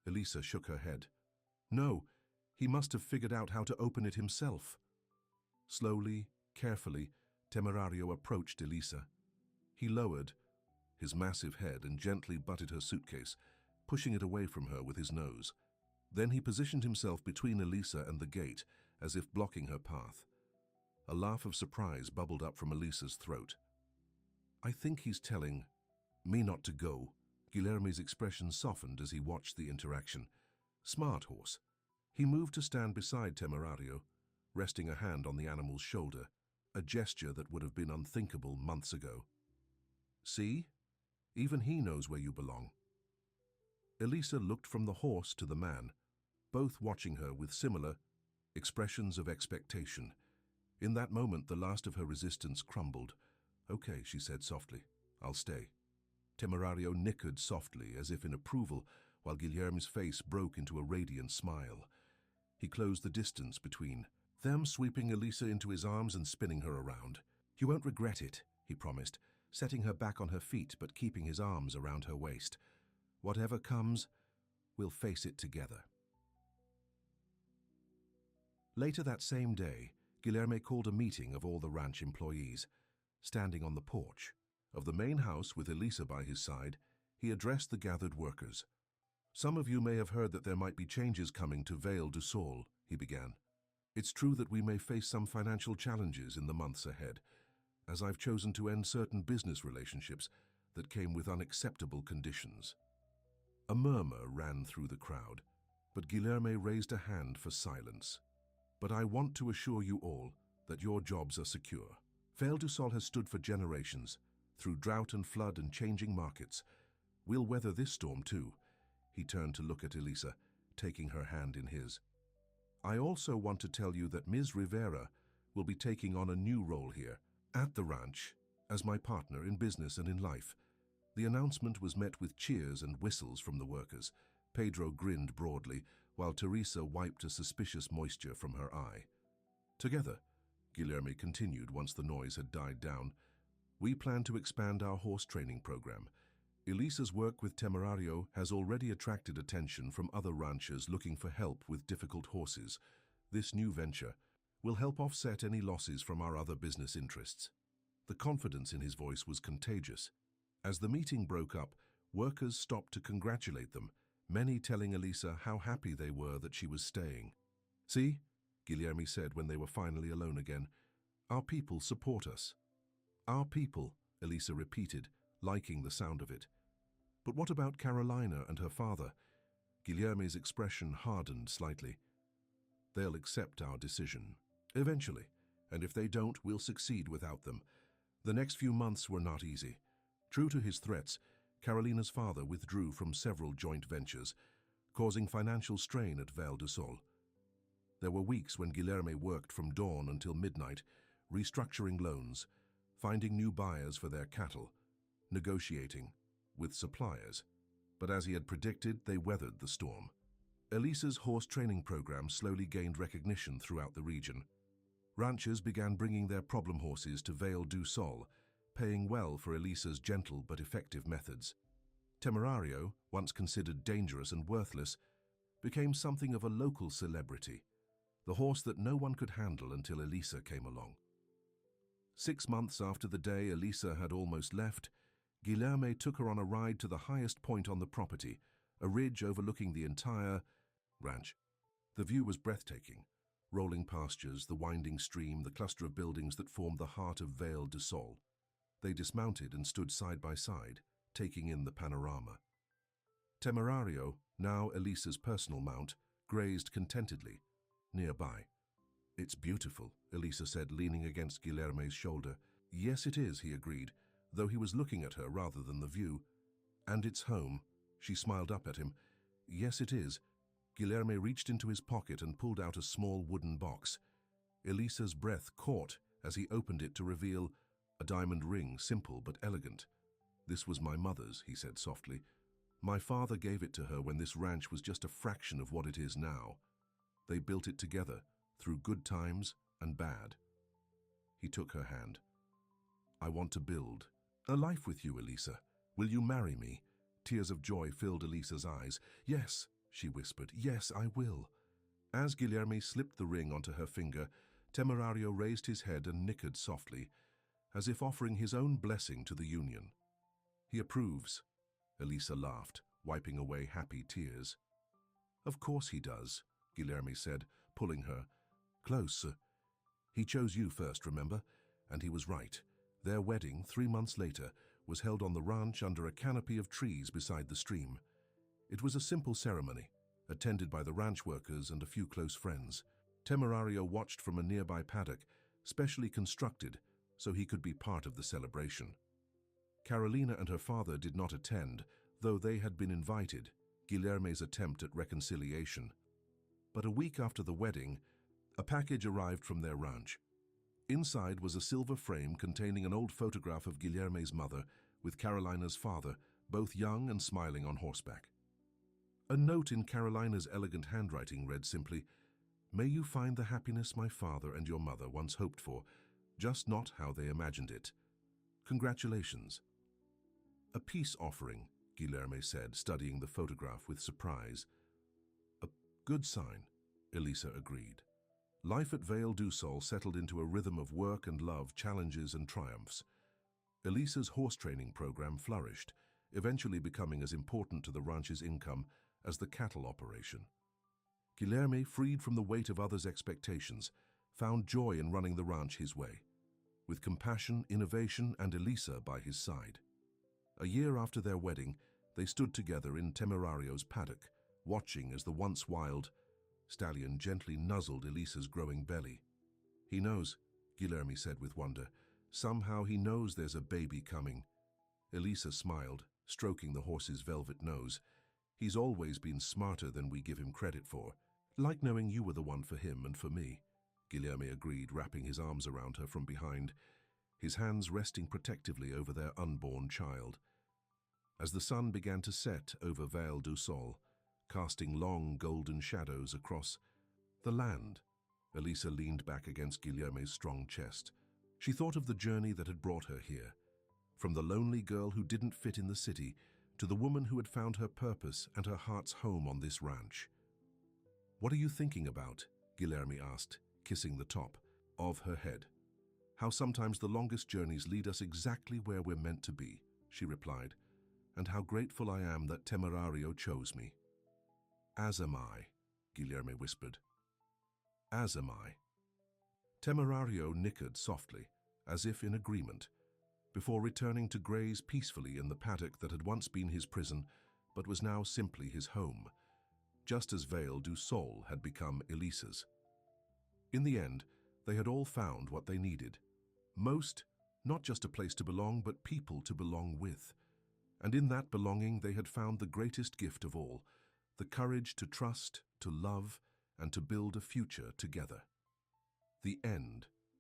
Elisa shook her head. "No, he must have figured out how to open it himself." Slowly, carefully, Temerario approached Elisa. He lowered his massive head and gently butted her suitcase, pushing it away from her with his nose. Then he positioned himself between Elisa and the gate, as if blocking her path. A laugh of surprise bubbled up from Elisa's throat. "I think he's telling me not to go." Guilherme's expression softened as he watched the interaction. "Smart horse." He moved to stand beside Temerario, resting a hand on the animal's shoulder, a gesture that would have been unthinkable months ago. See? Even he knows where you belong. Elisa looked from the horse to the man, both watching her with similar expressions of expectation. In that moment, the last of her resistance crumbled. "Okay," she said softly. "I'll stay." Temerario nickered softly, as if in approval, while Guilherme's face broke into a radiant smile. He closed the distance between them, sweeping Elisa into his arms and spinning her around. "You won't regret it," he promised, setting her back on her feet but keeping his arms around her waist. "Whatever comes, we'll face it together." Later that same day, Guilherme called a meeting of all the ranch employees. Standing on the porch of the main house with Elisa by his side, he addressed the gathered workers. "Some of you may have heard that there might be changes coming to Vale du Sol," he began. "It's true that we may face some financial challenges in the months ahead, as I've chosen to end certain business relationships that came with unacceptable conditions." A murmur ran through the crowd, but Guilherme raised a hand for silence. "But I want to assure you all that your jobs are secure. Vale du Sol has stood for generations, through drought and flood and changing markets. We'll weather this storm too." He turned to look at Elisa, taking her hand in his. "I also want to tell you that Ms. Rivera will be taking on a new role here, at the ranch, as my partner in business and in life." The announcement was met with cheers and whistles from the workers. Pedro grinned broadly, while Teresa wiped a suspicious moisture from her eye. "Together," Guilherme continued once the noise had died down, "we plan to expand our horse training program. Elisa's work with Temerario has already attracted attention from other ranchers looking for help with difficult horses. This new venture will help offset any losses from our other business interests." The confidence in his voice was contagious. As the meeting broke up, workers stopped to congratulate them, many telling Elisa how happy they were that she was staying. "See," Guilherme said when they were finally alone again, "our people support us." "Our people," Elisa repeated, liking the sound of it. "But what about Carolina and her father?" Guilherme's expression hardened slightly. "They'll accept our decision. Eventually, and if they don't, we'll succeed without them." The next few months were not easy. True to his threats, Carolina's father withdrew from several joint ventures, causing financial strain at Vale du Sol. There were weeks when Guilherme worked from dawn until midnight, restructuring loans, finding new buyers for their cattle, negotiating with suppliers. But as he had predicted, they weathered the storm. Elisa's horse training program slowly gained recognition throughout the region. Ranchers began bringing their problem horses to Vale du Sol, paying well for Elisa's gentle but effective methods. Temerario, once considered dangerous and worthless, became something of a local celebrity, the horse that no one could handle until Elisa came along. 6 months after the day Elisa had almost left, Guilherme took her on a ride to the highest point on the property, a ridge overlooking the entire ranch. The view was breathtaking. Rolling pastures, the winding stream, the cluster of buildings that formed the heart of Vale du Sol. They dismounted and stood side by side, taking in the panorama. Temerario, now Elisa's personal mount, grazed contentedly nearby. "It's beautiful," Elisa said, leaning against Guilherme's shoulder. "Yes, it is," he agreed, though he was looking at her rather than the view. "And it's home," she smiled up at him. "Yes, it is." Guilherme reached into his pocket and pulled out a small wooden box. Elisa's breath caught as he opened it to reveal a diamond ring, simple but elegant. "This was my mother's," he said softly. "My father gave it to her when this ranch was just a fraction of what it is now. They built it together, through good times and bad." He took her hand. "I want to build a life with you, Elisa. Will you marry me?" Tears of joy filled Elisa's eyes. "Yes," she whispered. "Yes, I will." As Guilherme slipped the ring onto her finger, Temerario raised his head and nickered softly, as if offering his own blessing to the union. "He approves," Elisa laughed, wiping away happy tears. "Of course he does," Guilherme said, pulling her close. "He chose you first, remember? And he was right. Their wedding, 3 months later, was held on the ranch under a canopy of trees beside the stream. It was a simple ceremony, attended by the ranch workers and a few close friends. Temerario watched from a nearby paddock, specially constructed so he could be part of the celebration. Carolina and her father did not attend, though they had been invited, Guilherme's attempt at reconciliation. But a week after the wedding, a package arrived from their ranch. Inside was a silver frame containing an old photograph of Guilherme's mother with Carolina's father, both young and smiling on horseback. A note in Carolina's elegant handwriting read simply, "May you find the happiness my father and your mother once hoped for, just not how they imagined it. Congratulations." "A peace offering," Guilherme said, studying the photograph with surprise. "A good sign," Elisa agreed. Life at Vale du Sol settled into a rhythm of work and love, challenges and triumphs. Elisa's horse training program flourished, eventually becoming as important to the ranch's income as the cattle operation. Guilherme, freed from the weight of others' expectations, found joy in running the ranch his way, with compassion, innovation, and Elisa by his side. A year after their wedding, they stood together in Temerario's paddock, watching as the once wild stallion gently nuzzled Elisa's growing belly. "He knows," Guilherme said with wonder. "Somehow he knows there's a baby coming." Elisa smiled, stroking the horse's velvet nose. "He's always been smarter than we give him credit for. Like knowing you were the one for him and for me," Guilherme agreed, wrapping his arms around her from behind, his hands resting protectively over their unborn child. As the sun began to set over Vale du Sol, casting long golden shadows across the land, Elisa leaned back against Guilherme's strong chest. She thought of the journey that had brought her here, from the lonely girl who didn't fit in the city to the woman who had found her purpose and her heart's home on this ranch. "What are you thinking about?" Guilherme asked, kissing the top of her head. "How sometimes the longest journeys lead us exactly where we're meant to be," she replied, "and how grateful I am that Temerario chose me." "As am I," Guilherme whispered. "As am I." Temerario nickered softly, as if in agreement, before returning to graze peacefully in the paddock that had once been his prison, but was now simply his home, just as Vale du Sol had become Elisa's. In the end, they had all found what they needed. Most, not just a place to belong, but people to belong with. And in that belonging, they had found the greatest gift of all, the courage to trust, to love, and to build a future together. The end.